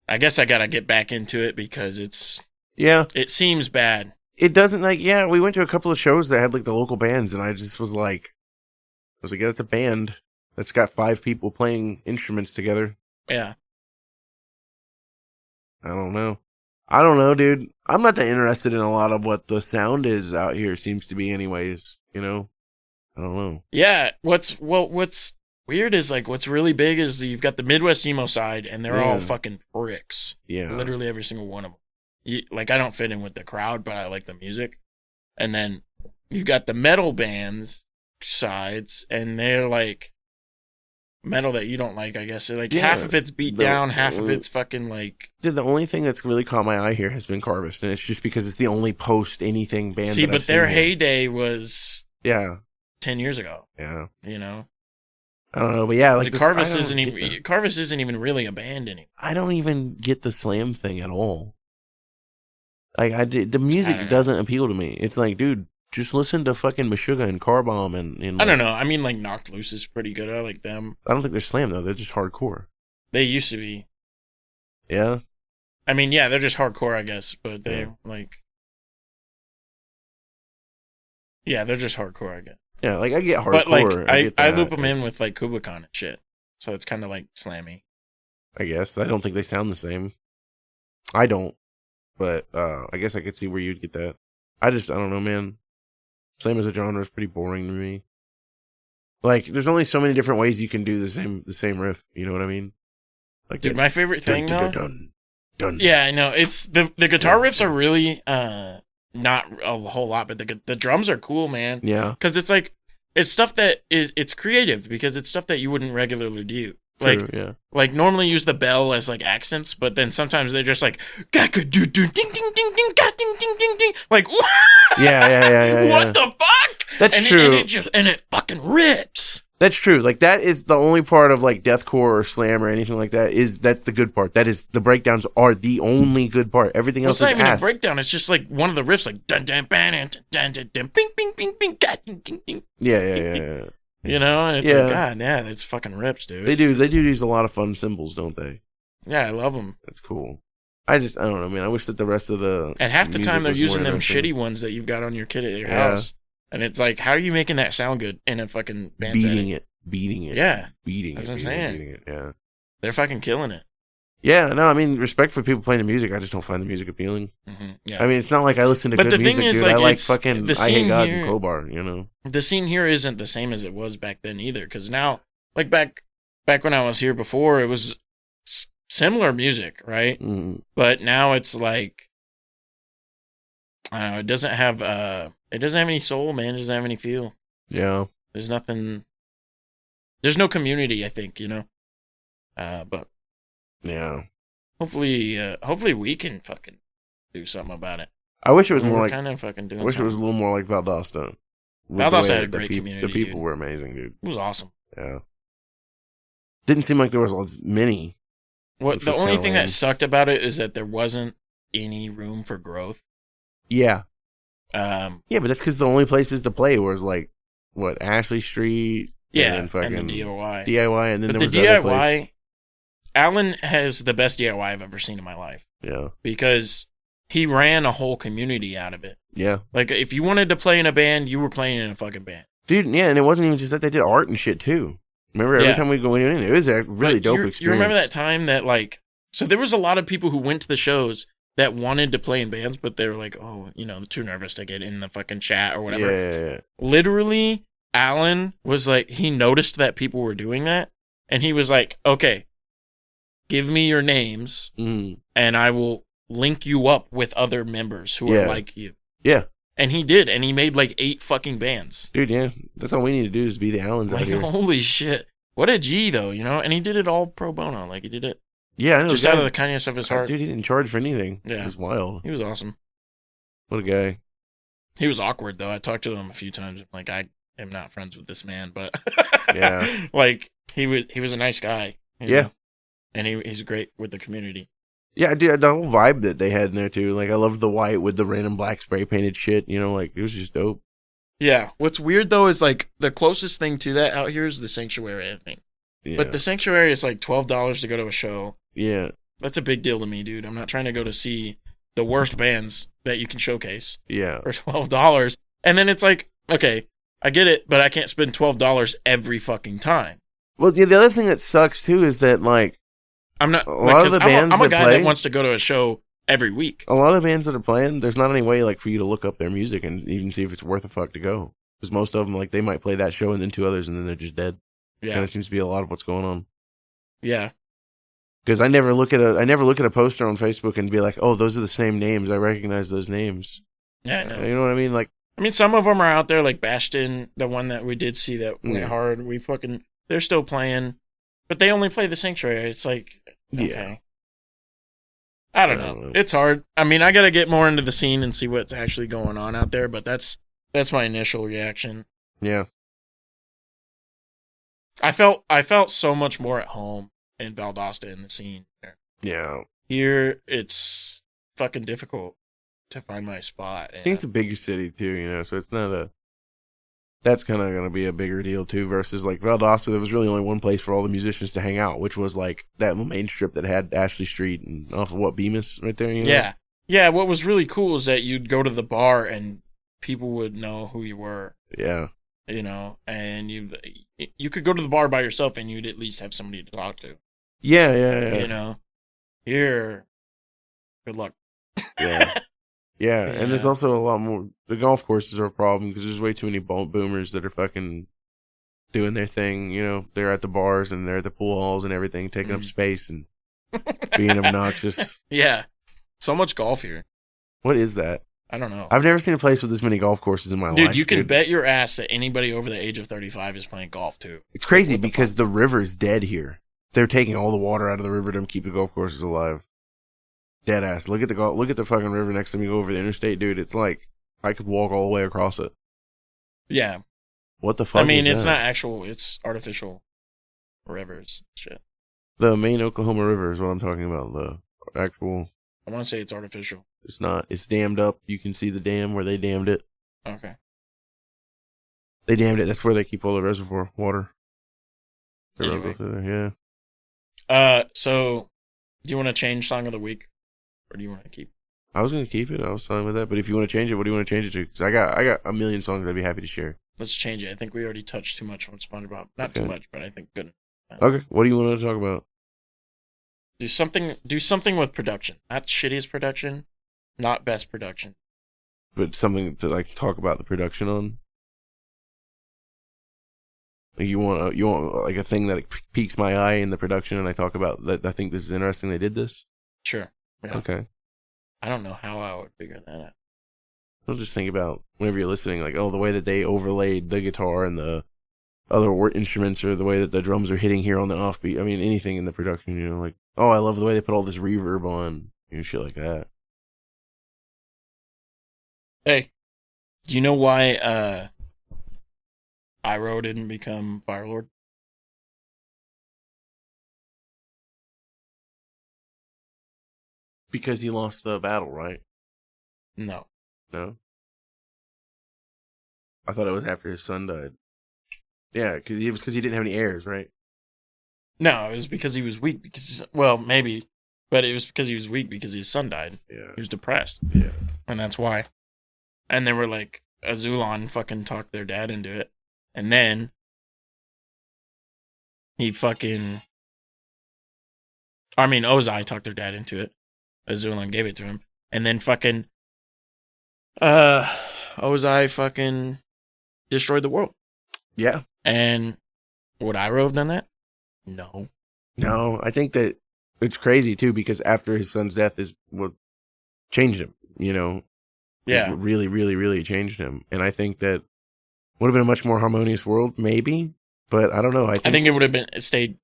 I guess I gotta get back into it because it seems bad. It doesn't, like, yeah, we went to a couple of shows that had, like, the local bands, and I just was like, yeah, it's a band that's got 5 people playing instruments together. Yeah. I don't know, dude. I'm not that interested in a lot of what the sound is out here, seems to be anyways, you know? I don't know. Yeah, what's weird is, like, what's really big is you've got the Midwest emo side, and they're all fucking pricks. Yeah. Literally every single one of them. Like, I don't fit in with the crowd, but I like the music. And then you've got the metal bands sides, and they're like metal that you don't like, I guess. Like, half of it's beat down, half of it's fucking like... Dude, the only thing that's really caught my eye here has been Carvest, and it's just because it's the only post-anything band See, that but I've their seen here. heyday was... Yeah. 10 years ago. Yeah. You know? I don't know, but yeah, like Carvest isn't even really a band anymore. I don't even get the slam thing at all. Like, the music doesn't appeal to me. It's like, dude, just listen to fucking Meshuggah and Car Bomb and I don't know. I mean, like, Knocked Loose is pretty good. I like them. I don't think they're slam though. They're just hardcore. They used to be. Yeah. I mean, yeah, they're just hardcore, I guess, but they're like... Yeah, they're just hardcore, I guess. Yeah, like, I get hardcore. But, like, I loop them in It's- with, like, Kubla Khan and shit. So it's kind of like slammy. I guess. I don't think they sound the same. I don't. But I guess I could see where you'd get that. I don't know, man. Slam as a genre is pretty boring to me. Like, there's only so many different ways you can do the same riff. You know what I mean? Like, Dude, my favorite thing, though... Dun. Yeah, I know. It's... The guitar riffs are really... not a whole lot, but the drums are cool, man. Yeah. Because it's like... It's stuff that is... It's creative, because it's stuff that you wouldn't regularly do. Like, True, yeah. Like, normally use the bell as, like, accents, but then sometimes they're just like, ding, ding, ding, ding, ding, ding, ding, ding. Like, Yeah. what the fuck? That's true. And it fucking rips. That's true. Like, that is the only part of, like, deathcore or slam or anything like that that's the good part. That is, the breakdowns are the only good part. Everything else It's is not even ass. a breakdown. It's just, like, one of the riffs, like, dun, dun, dun, dun, dun, dun, dun, bing, bing, bing, bing, ding, ding, ding. Yeah. You know? And it's Yeah. like, God, yeah, that's fucking rips, dude. They do use a lot of fun cymbals, don't they? Yeah, I love them. That's cool. I don't know, man. I wish that the rest of the And half the music time they're was using more them interesting. shitty ones that you've got on your kit at your Yeah. house. And it's like, how are you making that sound good in a fucking band beating setting? it. Yeah. Beating That's it. what I'm saying. Beating it, yeah. They're fucking killing it. Yeah, no, I mean, respect for people playing the music. I just don't find the music appealing. Yeah. I mean, it's not like I listen to But good the thing music, is, dude. like, I like it's- fucking the I Hate scene God here- and Crowbar, you know? The scene here isn't the same as it was back then either. Because now, like back when I was here before, it was similar music, right? Mm. But now it's like, I don't know, it doesn't have any soul, man. It doesn't have any feel. Yeah. There's nothing. There's no community, I think, but Yeah. hopefully we can fucking do something about it. I wish it was more like. kind of fucking doing. I wish it was a something. little more like Valdosta. Valdosta had a great community. The people dude. were amazing, dude. It was awesome. Yeah. Didn't seem like there was as many. The only thing that sucked about it is that there wasn't any room for growth. Yeah. Yeah, but that's because the only places to play was like, what, Ashley Street? Yeah, and fucking and the DIY. DIY, and then but there was the the other DIY, place. Alan has the best DIY I've ever seen in my life. Yeah. Because he ran a whole community out of it. Yeah. Like, if you wanted to play in a band, you were playing in a fucking band. Dude, yeah, and it wasn't even just that, they did art and shit too. Remember, every time we go in, it was a really dope experience. You remember that time that, like, so there was a lot of people who went to the shows that wanted to play in bands, but they were like, oh, they're too nervous to get in the fucking chat or whatever. Yeah. Literally, Alan was like, he noticed that people were doing that, and he was like, okay, give me your names, and I will link you up with other members who are like you. Yeah. And he did, and he made like 8 fucking bands. Dude, yeah. That's all we need to do is be the Allens out here. Holy shit. What a G, though, And he did it all pro bono. Like, he did it. Yeah, I know. Just out of the kindness of his heart. Dude, he didn't charge for anything. Yeah. It was wild. He was awesome. What a guy. He was awkward, though. I talked to him a few times. Like, I am not friends with this man, but... Yeah. Like, he was a nice guy. Yeah. And he's great with the community. Yeah, dude, the whole vibe that they had in there, too. Like, I loved the white with the random black spray painted shit. Like, it was just dope. Yeah. What's weird, though, is, like, the closest thing to that out here is the Sanctuary, I think. Yeah. But the Sanctuary is, like, $12 to go to a show. Yeah. That's a big deal to me, dude. I'm not trying to go to see the worst bands that you can showcase. Yeah. For $12. And then it's like, okay, I get it, but I can't spend $12 every fucking time. Well, yeah, the other thing that sucks, too, is that, like, I'm not. A lot of the bands I'm a that guy play, that wants to go to a show every week. A lot of the bands that are playing, there's not any way like for you to look up their music and even see if it's worth a fuck to go. Because most of them, like, they might play that show and then 2 others, and then they're just dead. Yeah, kind of seems to be a lot of what's going on. Yeah, because I never look at a poster on Facebook and be like, oh, those are the same names. I recognize those names. Yeah, I know. You know what I mean? Like, some of them are out there, like Bastion, the one that we did see that went hard. They're still playing, but they only play the Sanctuary. It's like, okay. Yeah. I don't know. It's hard. I got to get more into the scene and see what's actually going on out there, but that's my initial reaction. Yeah. I felt so much more at home in Valdosta in the scene there. Yeah. Here, it's fucking difficult to find my spot. I think it's a bigger city, too, so it's not that's kind of going to be a bigger deal, too, versus, like, Valdosta, there was really only one place for all the musicians to hang out, which was, like, that main strip that had Ashley Street and off of, Bemis right there, Yeah. Yeah, what was really cool is that you'd go to the bar and people would know who you were. Yeah. And you could go to the bar by yourself and you'd at least have somebody to talk to. Yeah. Here, good luck. Yeah. Yeah, and there's also a lot more. The golf courses are a problem because there's way too many boomers that are fucking doing their thing. They're at the bars and they're at the pool halls and everything, taking up space and being obnoxious. Yeah, so much golf here. What is that? I don't know. I've never seen a place with this many golf courses in my life. Dude, you can bet your ass that anybody over the age of 35 is playing golf too. It's crazy because the river's dead here. They're taking all the water out of the river to keep the golf courses alive. Dead ass. Look at the fucking river next time you go over the interstate, dude. It's like I could walk all the way across it. Yeah. What the fuck? It's not actual. It's artificial rivers. Shit. The main Oklahoma River is what I'm talking about. The actual. I want to say it's artificial. It's not. It's dammed up. You can see the dam where they dammed it. Okay. They dammed it. That's where they keep all the reservoir water. Anyway. Yeah. So, do you want to change song of the week? Or do you want to keep? I was going to keep it. I was fine with that. But if you want to change it, what do you want to change it to? Because I got a million songs I'd be happy to share. Let's change it. I think we already touched too much on SpongeBob. Not too much, but I think good. Okay. What do you want to talk about? Do something with production. Not shittiest production, not best production. But something to like talk about the production on. You want like a thing that piques my eye in the production, and I talk about that. I think this is interesting. They did this. Sure. Yeah. Okay. I don't know how I would figure that out. I'll just think about whenever you're listening, like, oh, the way that they overlaid the guitar and the other instruments, or the way that the drums are hitting here on the offbeat. I mean, anything in the production, you know, like, oh, I love the way they put all this reverb on, you know, shit like that. Hey, do you know why Iroh didn't become Firelord? Because he lost the battle, right? No. No? I thought it was after his son died. Yeah, because he didn't have any heirs, right? No, it was because he was weak. Maybe, but it was because he was weak because his son died. Yeah. He was depressed. Yeah. And that's why. And they were like, Azulon fucking talked their dad into it. And then Ozai talked their dad into it. Azulon gave it to him. And then fucking Ozai fucking destroyed the world. Yeah. And would Iroh have done that? No. No, I think that it's crazy too, because after his son's death is what changed him, you know? Yeah. It really, really, really changed him. And I think that would have been a much more harmonious world, maybe. But I don't know. I think it would have stayed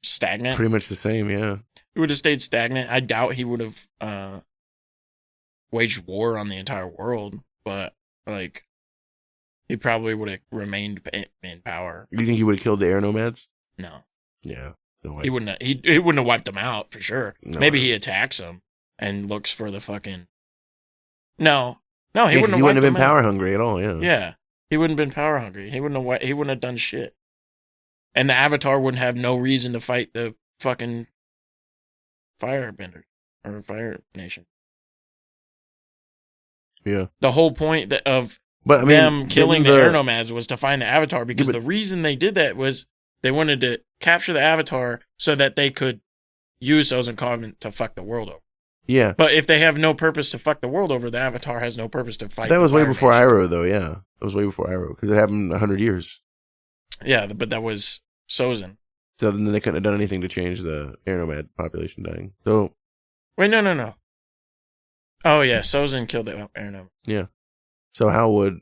stagnant. Pretty much the same, yeah. It would have stayed stagnant. I doubt he would have waged war on the entire world, but like he probably would have remained in power. Do you think he would have killed the air nomads? No. Yeah. No way. He wouldn't have, he wouldn't have wiped them out for sure. No Maybe way. he attacks them and looks for the fucking No, he Yeah, 'cause wouldn't have he wouldn't have been wiped them out. power hungry at all, yeah. Yeah. He wouldn't have been power hungry. He wouldn't have done shit. And the Avatar wouldn't have no reason to fight the fucking Firebender or Fire Nation. Yeah. The whole point of But I mean, them killing the didn't air nomads was to find the Avatar, because the reason they did that was they wanted to capture the Avatar so that they could use Ozen Covenant to fuck the world over. Yeah. But if they have no purpose to fuck the world over, the Avatar has no purpose to fight. That was way Fire before Nation. Iroh, though, yeah. That was way before Iroh, because it happened 100 years. Yeah, but that was Sozin. So then they couldn't have done anything to change the air nomad population dying. So, Wait, no. Oh, yeah, Sozin killed the air nomad. yeah. So how would...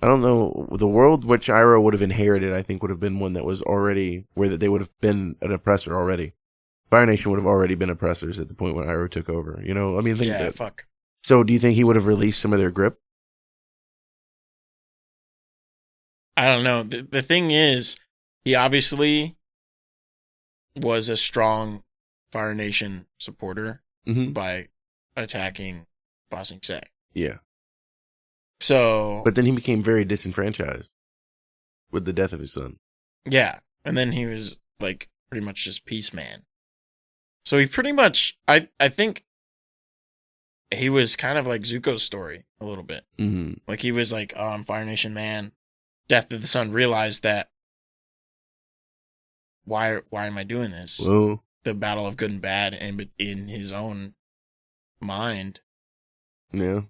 I don't know. The world which Iroh would have inherited, I think, would have been one that was already... where they would have been an oppressor already. Fire Nation would have already been oppressors at the point when Iroh took over. You know, I mean, think that. Fuck. So do you think he would have released some of their grip? I don't know. The thing is, he obviously was a strong Fire Nation supporter by attacking Ba Sing Se. Yeah. So... But then he became very disenfranchised with the death of his son. Yeah. And then he was, like, pretty much just peace man. So he pretty much... I think he was kind of like Zuko's story a little bit. Mm-hmm. Like, he was like, oh, I'm Fire Nation man. Death of the Son realized that why am I doing this? Well, The battle of good and bad, and in his own mind. yeah.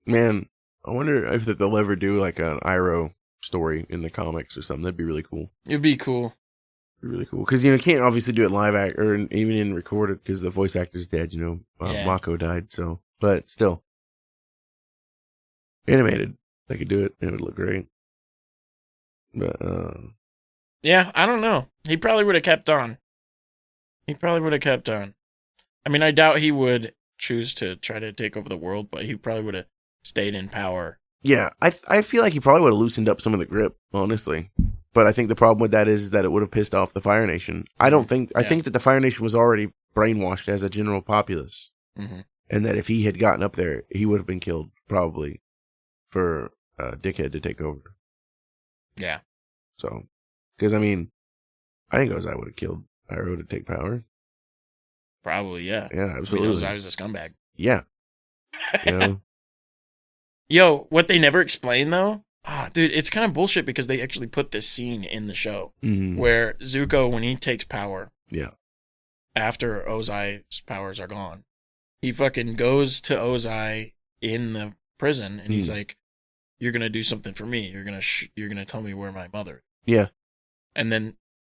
Man, I wonder if they'll ever do like an Iroh story in the comics or something. That'd be really cool. It'd be cool. Really cool. Because, you know, you can't obviously do it live act or even in recorded because the voice actor's dead, you know. Yeah. Mako died, so. But still. Animated. They could do it. It would look great. But, Yeah, I don't know. He probably would have kept on. I mean, I doubt he would choose to try to take over the world, but he probably would have stayed in power. yeah, I feel like he probably would have loosened up some of the grip, honestly. But I think the problem with that is that it would have pissed off the Fire Nation. I think that the Fire Nation was already brainwashed as a general populace. Mm-hmm. And that if he had gotten up there, he would have been killed, probably, for Dickhead to take over. Yeah. So, because, I mean, I think Ozai would have killed Iroh to take power. Probably, yeah. Yeah, absolutely. I was a scumbag. Yeah. You know? Yo, what they never explain, though? Dude, it's kind of bullshit because they actually put this scene in the show where Zuko, when he takes power, after Ozai's powers are gone, he fucking goes to Ozai in the prison and he's like, "You're gonna do something for me. You're gonna tell me where my mother is." Yeah. And then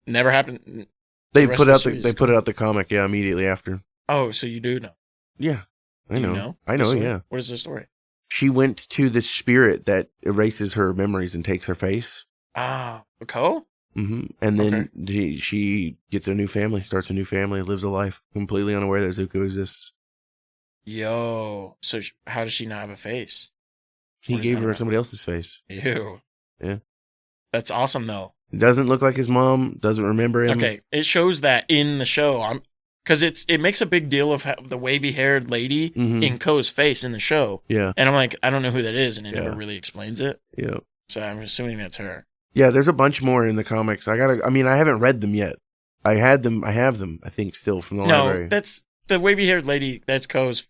never happened. They rest put of the out series they is put out the comic, yeah, immediately after. Oh, so you do know. Yeah. I Do you know. I the know, story? yeah. What is the story? She went to the spirit that erases her memories and takes her face. Ah, Ko? And then she gets a new family, starts a new family, lives a life completely unaware that Zuko exists. Yo. So how does she not have a face? He What is gave that her about? somebody else's face. Ew. Yeah. That's awesome, though. Doesn't look like his mom, doesn't remember him. Okay, it shows that in the show. Because it makes a big deal of the wavy-haired lady in Ko's face in the show. Yeah. And I'm like, I don't know who that is, and it never really explains it. Yeah. So I'm assuming that's her. Yeah, there's a bunch more in the comics. I haven't read them yet. I have them, I think, still from the library. No, that's the wavy-haired lady. That's Ko's.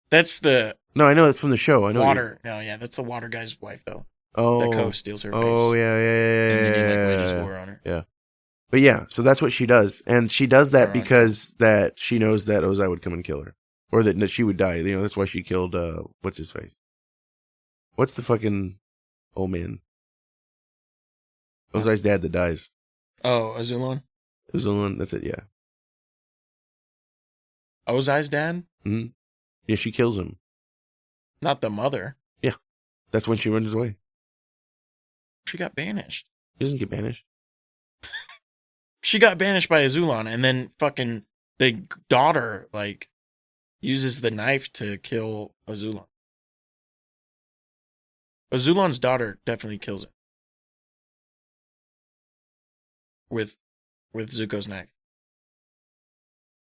That's the No, I know it's from the show. I know water. No, yeah, that's the water guy's wife, though. Oh. That Ko steals her face. Oh, yeah. And then he wages war on her. Yeah. But yeah, so that's what she does. And she does that Right. because that she knows that Ozai would come and kill her. Or that she would die. You know, that's why she killed, what's his face? What's the fucking old man? Ozai's dad that dies. Oh, Azulon? Azulon, that's it, yeah. Ozai's dad? Mm-hmm. Yeah, she kills him. Not the mother. Yeah. That's when she runs away. She got banished. She doesn't get banished. She got banished by Azulon, and then fucking the daughter, like, uses the knife to kill Azulon. Azulon's daughter definitely kills her. With Zuko's knife.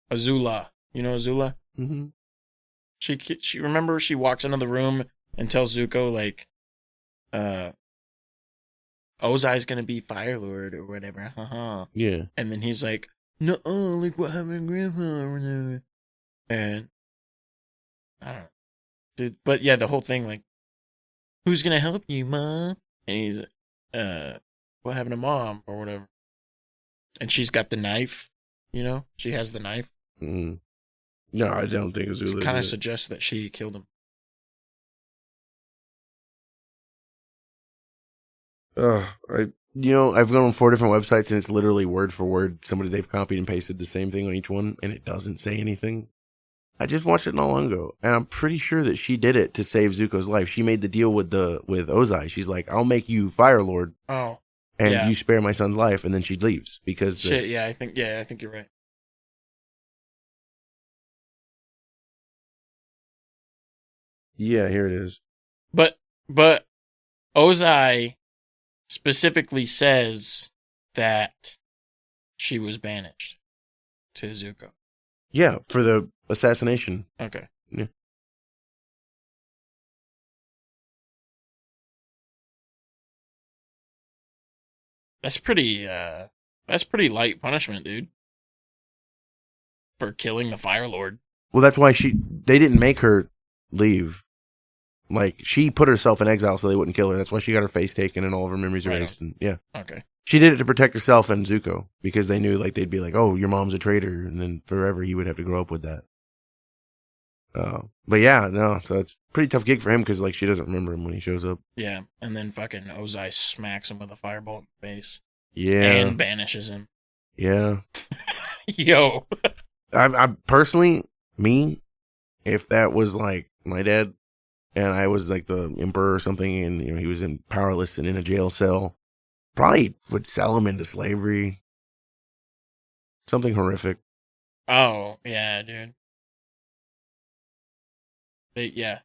Azula. You know Azula? Mm-hmm. She remember she walks into the room and tells Zuko, like, Ozai's gonna be Fire Lord or whatever. Haha. Yeah. And then he's like, no, like what happened to Grandpa or whatever. And I don't know. Dude, but yeah, the whole thing, like, who's gonna help you, Mom? And he's what happened to Mom or whatever. And she's got the knife, you know? She has the knife. Mm-hmm. No, I don't think Azula It kind of did. suggests that she killed him. I've gone on 4 different websites and it's literally word for word. They've copied and pasted the same thing on each one and it doesn't say anything. I just watched it not long ago and I'm pretty sure that she did it to save Zuko's life. She made the deal with Ozai. She's like, I'll make you Fire Lord. Oh. And yeah. you spare my son's life, and then she leaves because Shit, yeah, I think you're right. Yeah, here it is. But Ozai specifically says that she was banished to Zuko. Yeah, for the assassination. Okay. Yeah. That's pretty light punishment, dude. For killing the Fire Lord. Well, that's why they didn't make her leave. Like, she put herself in exile so they wouldn't kill her. That's why she got her face taken and all of her memories erased. And yeah. Okay. She did it to protect herself and Zuko because they knew, like, they'd be like, oh, your mom's a traitor. And then forever he would have to grow up with that. But yeah, no. So it's a pretty tough gig for him because, like, she doesn't remember him when he shows up. Yeah. And then fucking Ozai smacks him with a firebolt in the face. Yeah. And banishes him. Yeah. Yo. I personally, if that was like my dad and I was like the emperor or something and he was powerless and in a jail cell, probably would sell him into slavery. Something horrific. Oh, yeah, dude. Yeah.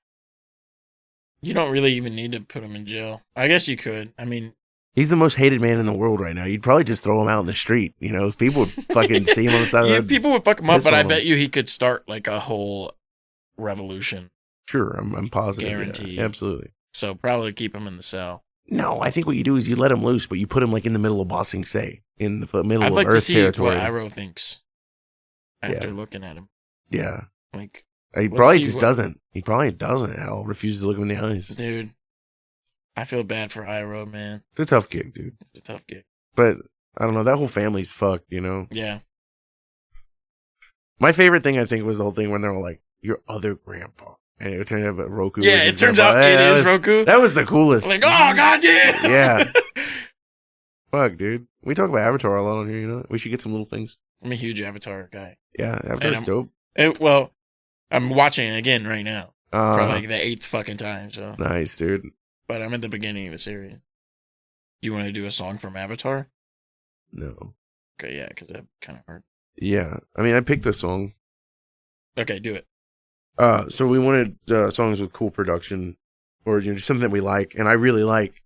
You don't really even need to put him in jail. I guess you could. I mean, he's the most hated man in the world right now. You'd probably just throw him out in the street. People would fucking see him on the side of the road. People would fuck him up, but I bet him. you he could start like a whole revolution. Sure, I'm positive. Guarantee. Yeah, absolutely. So probably keep him in the cell. No, I think what you do is you let him loose, but you put him like in the middle of Ba Sing Se, in the middle I'd of like Earth to see territory. what Iroh thinks after looking at him. Yeah. Like, He probably just doesn't. He probably doesn't at all. Refuses to look him in the eyes. Dude, I feel bad for Iroh, man. It's a tough gig, dude. It's a tough gig. But I don't know. That whole family's fucked, you know? Yeah. My favorite thing, I think, was the whole thing when they were like, your other grandpa. And it turned out that Roku Yeah, was it his turns grandpa. out it That is was- Roku. That was the coolest. Like, oh, God, yeah. Yeah. Fuck, dude. We talk about Avatar a lot on here, you know? We should get some little things. I'm a huge Avatar guy. Yeah, Avatar's dope. Well, I'm watching it again right now. For like the 8th fucking time, so. Nice, dude. But I'm at the beginning of the series. You want to do a song from Avatar? No. Okay, yeah, because that's kind of hard. Yeah. I mean, I picked a song. Okay, do it. So we wanted songs with cool production, or just something that we like, and I really like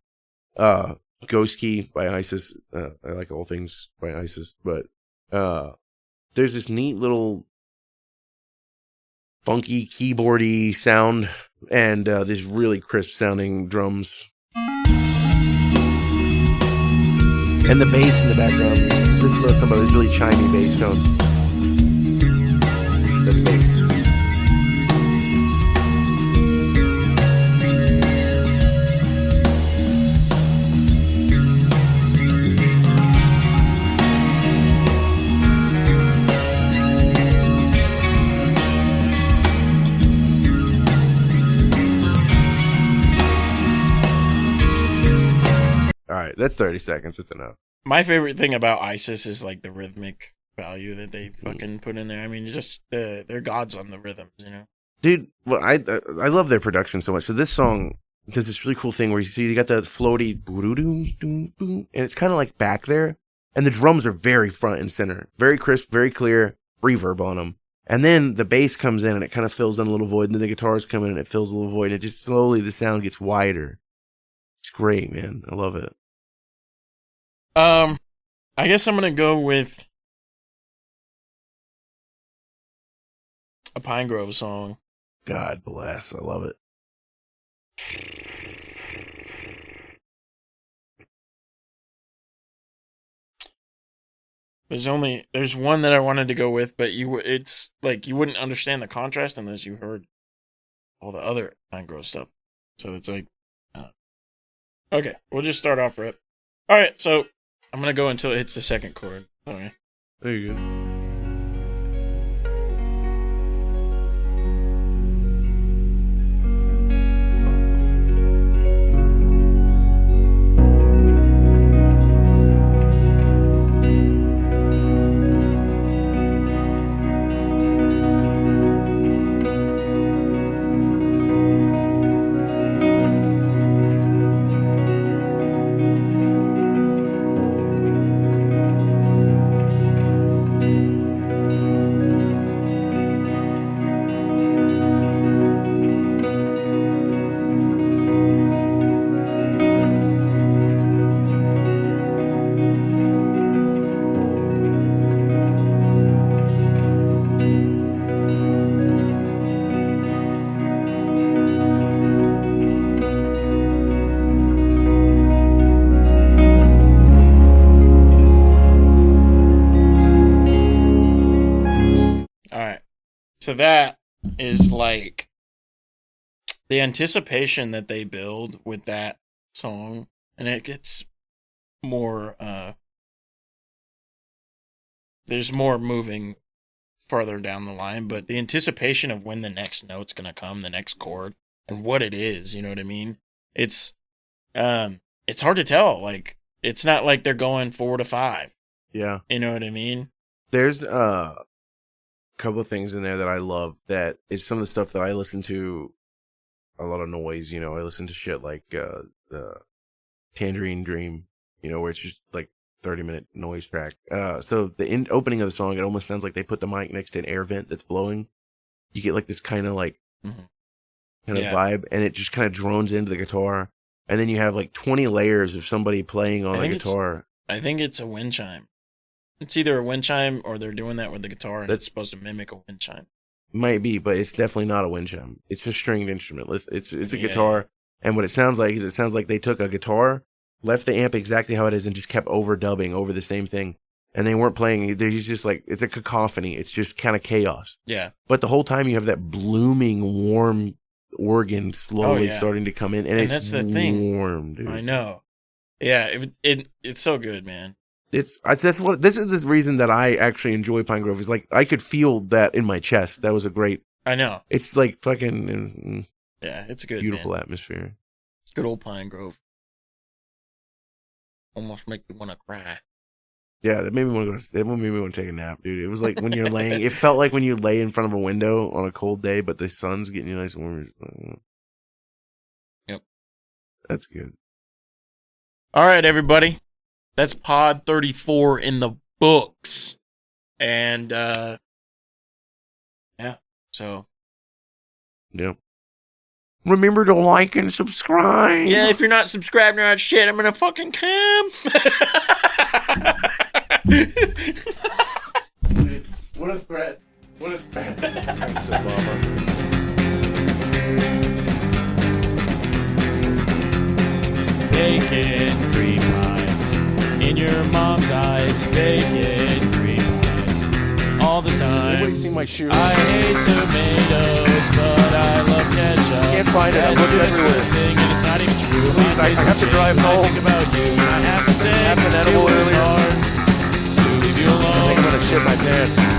Ghost Key by ISIS. I like all things by ISIS, but there's this neat little funky keyboardy sound and this really crisp sounding drums. And the bass in the background. This is what I was talking about, this really chimey bass tone. That's bass. All right, that's 30 seconds. That's enough. My favorite thing about ISIS is like the rhythmic value that they fucking put in there. I mean, just they're gods on the rhythms, you know. Dude, well, I love their production so much. So this song does this really cool thing where you got the floaty, and it's kind of like back there, and the drums are very front and center, very crisp, very clear, reverb on them. And then the bass comes in and it kind of fills in a little void, and then the guitars come in and it fills a little void, and it just slowly the sound gets wider. It's great, man. I love it. I guess I'm gonna go with a Pine Grove song. God bless. I love it. There's one that I wanted to go with, but it's like you wouldn't understand the contrast unless you heard all the other Pine Grove stuff. So it's like, okay, we'll just start off right. All right, so I'm gonna go until it hits the second chord. Okay. There you go. So that is like the anticipation that they build with that song, and it gets more, there's more moving farther down the line, but the anticipation of when the next note's gonna come, the next chord, and what it is, you know what I mean? It's hard to tell. Like, it's not like they're going 4 to 5. Yeah. You know what I mean? There's a couple of things in there that I love, that it's some of the stuff that I listen to, a lot of noise, you know. I listen to shit like the Tangerine Dream, you know, where it's just like 30-minute noise track. So the opening of the song, it almost sounds like they put the mic next to an air vent that's blowing. You get like this kind of like kind of vibe, and it just kind of drones into the guitar. And then you have like 20 layers of somebody playing on the guitar. I think it's a wind chime. It's either a wind chime or they're doing that with the guitar, and it's supposed to mimic a wind chime. Might be, but it's definitely not a wind chime. It's a stringed instrument. It's a guitar, and what it sounds like is they took a guitar, left the amp exactly how it is, and just kept overdubbing over the same thing. And they weren't playing. They're just like, it's a cacophony. It's just kind of chaos. Yeah. But the whole time you have that blooming, warm organ slowly starting to come in, and it's that's the thing. Warm, dude. I know. Yeah, it's so good, man. This is the reason that I actually enjoy Pine Grove, is like I could feel that in my chest. That was a great. I know. It's like fucking. Yeah, it's good. Beautiful man. atmosphere. Good old Pine Grove. almost make me want to cry. Yeah, that made me want to go. It made me want to take a nap, dude. It was like when you're laying. It felt like when you lay in front of a window on a cold day, but the sun's getting you nice and warm. Yep, that's good. All right, everybody, that's Pod 34 in the books, and yeah, so yeah. Remember to like and subscribe. Yeah, if you're not subscribed to our shit, I'm gonna fucking come. What a threat. What a threat. Thanks, Obama. Bacon cream pies in your mom's eyes. Bacon cream pies all the time. Anybody see my shoe? I hate tomatoes, but I love ketchup. Can't find it. I'm That's looking just everywhere. a thing, and it's not even true. Please, I have to drive When home. I think about you, and I have to say Have an it edible was earlier. hard to leave you alone. I think I'm gonna shit my pants.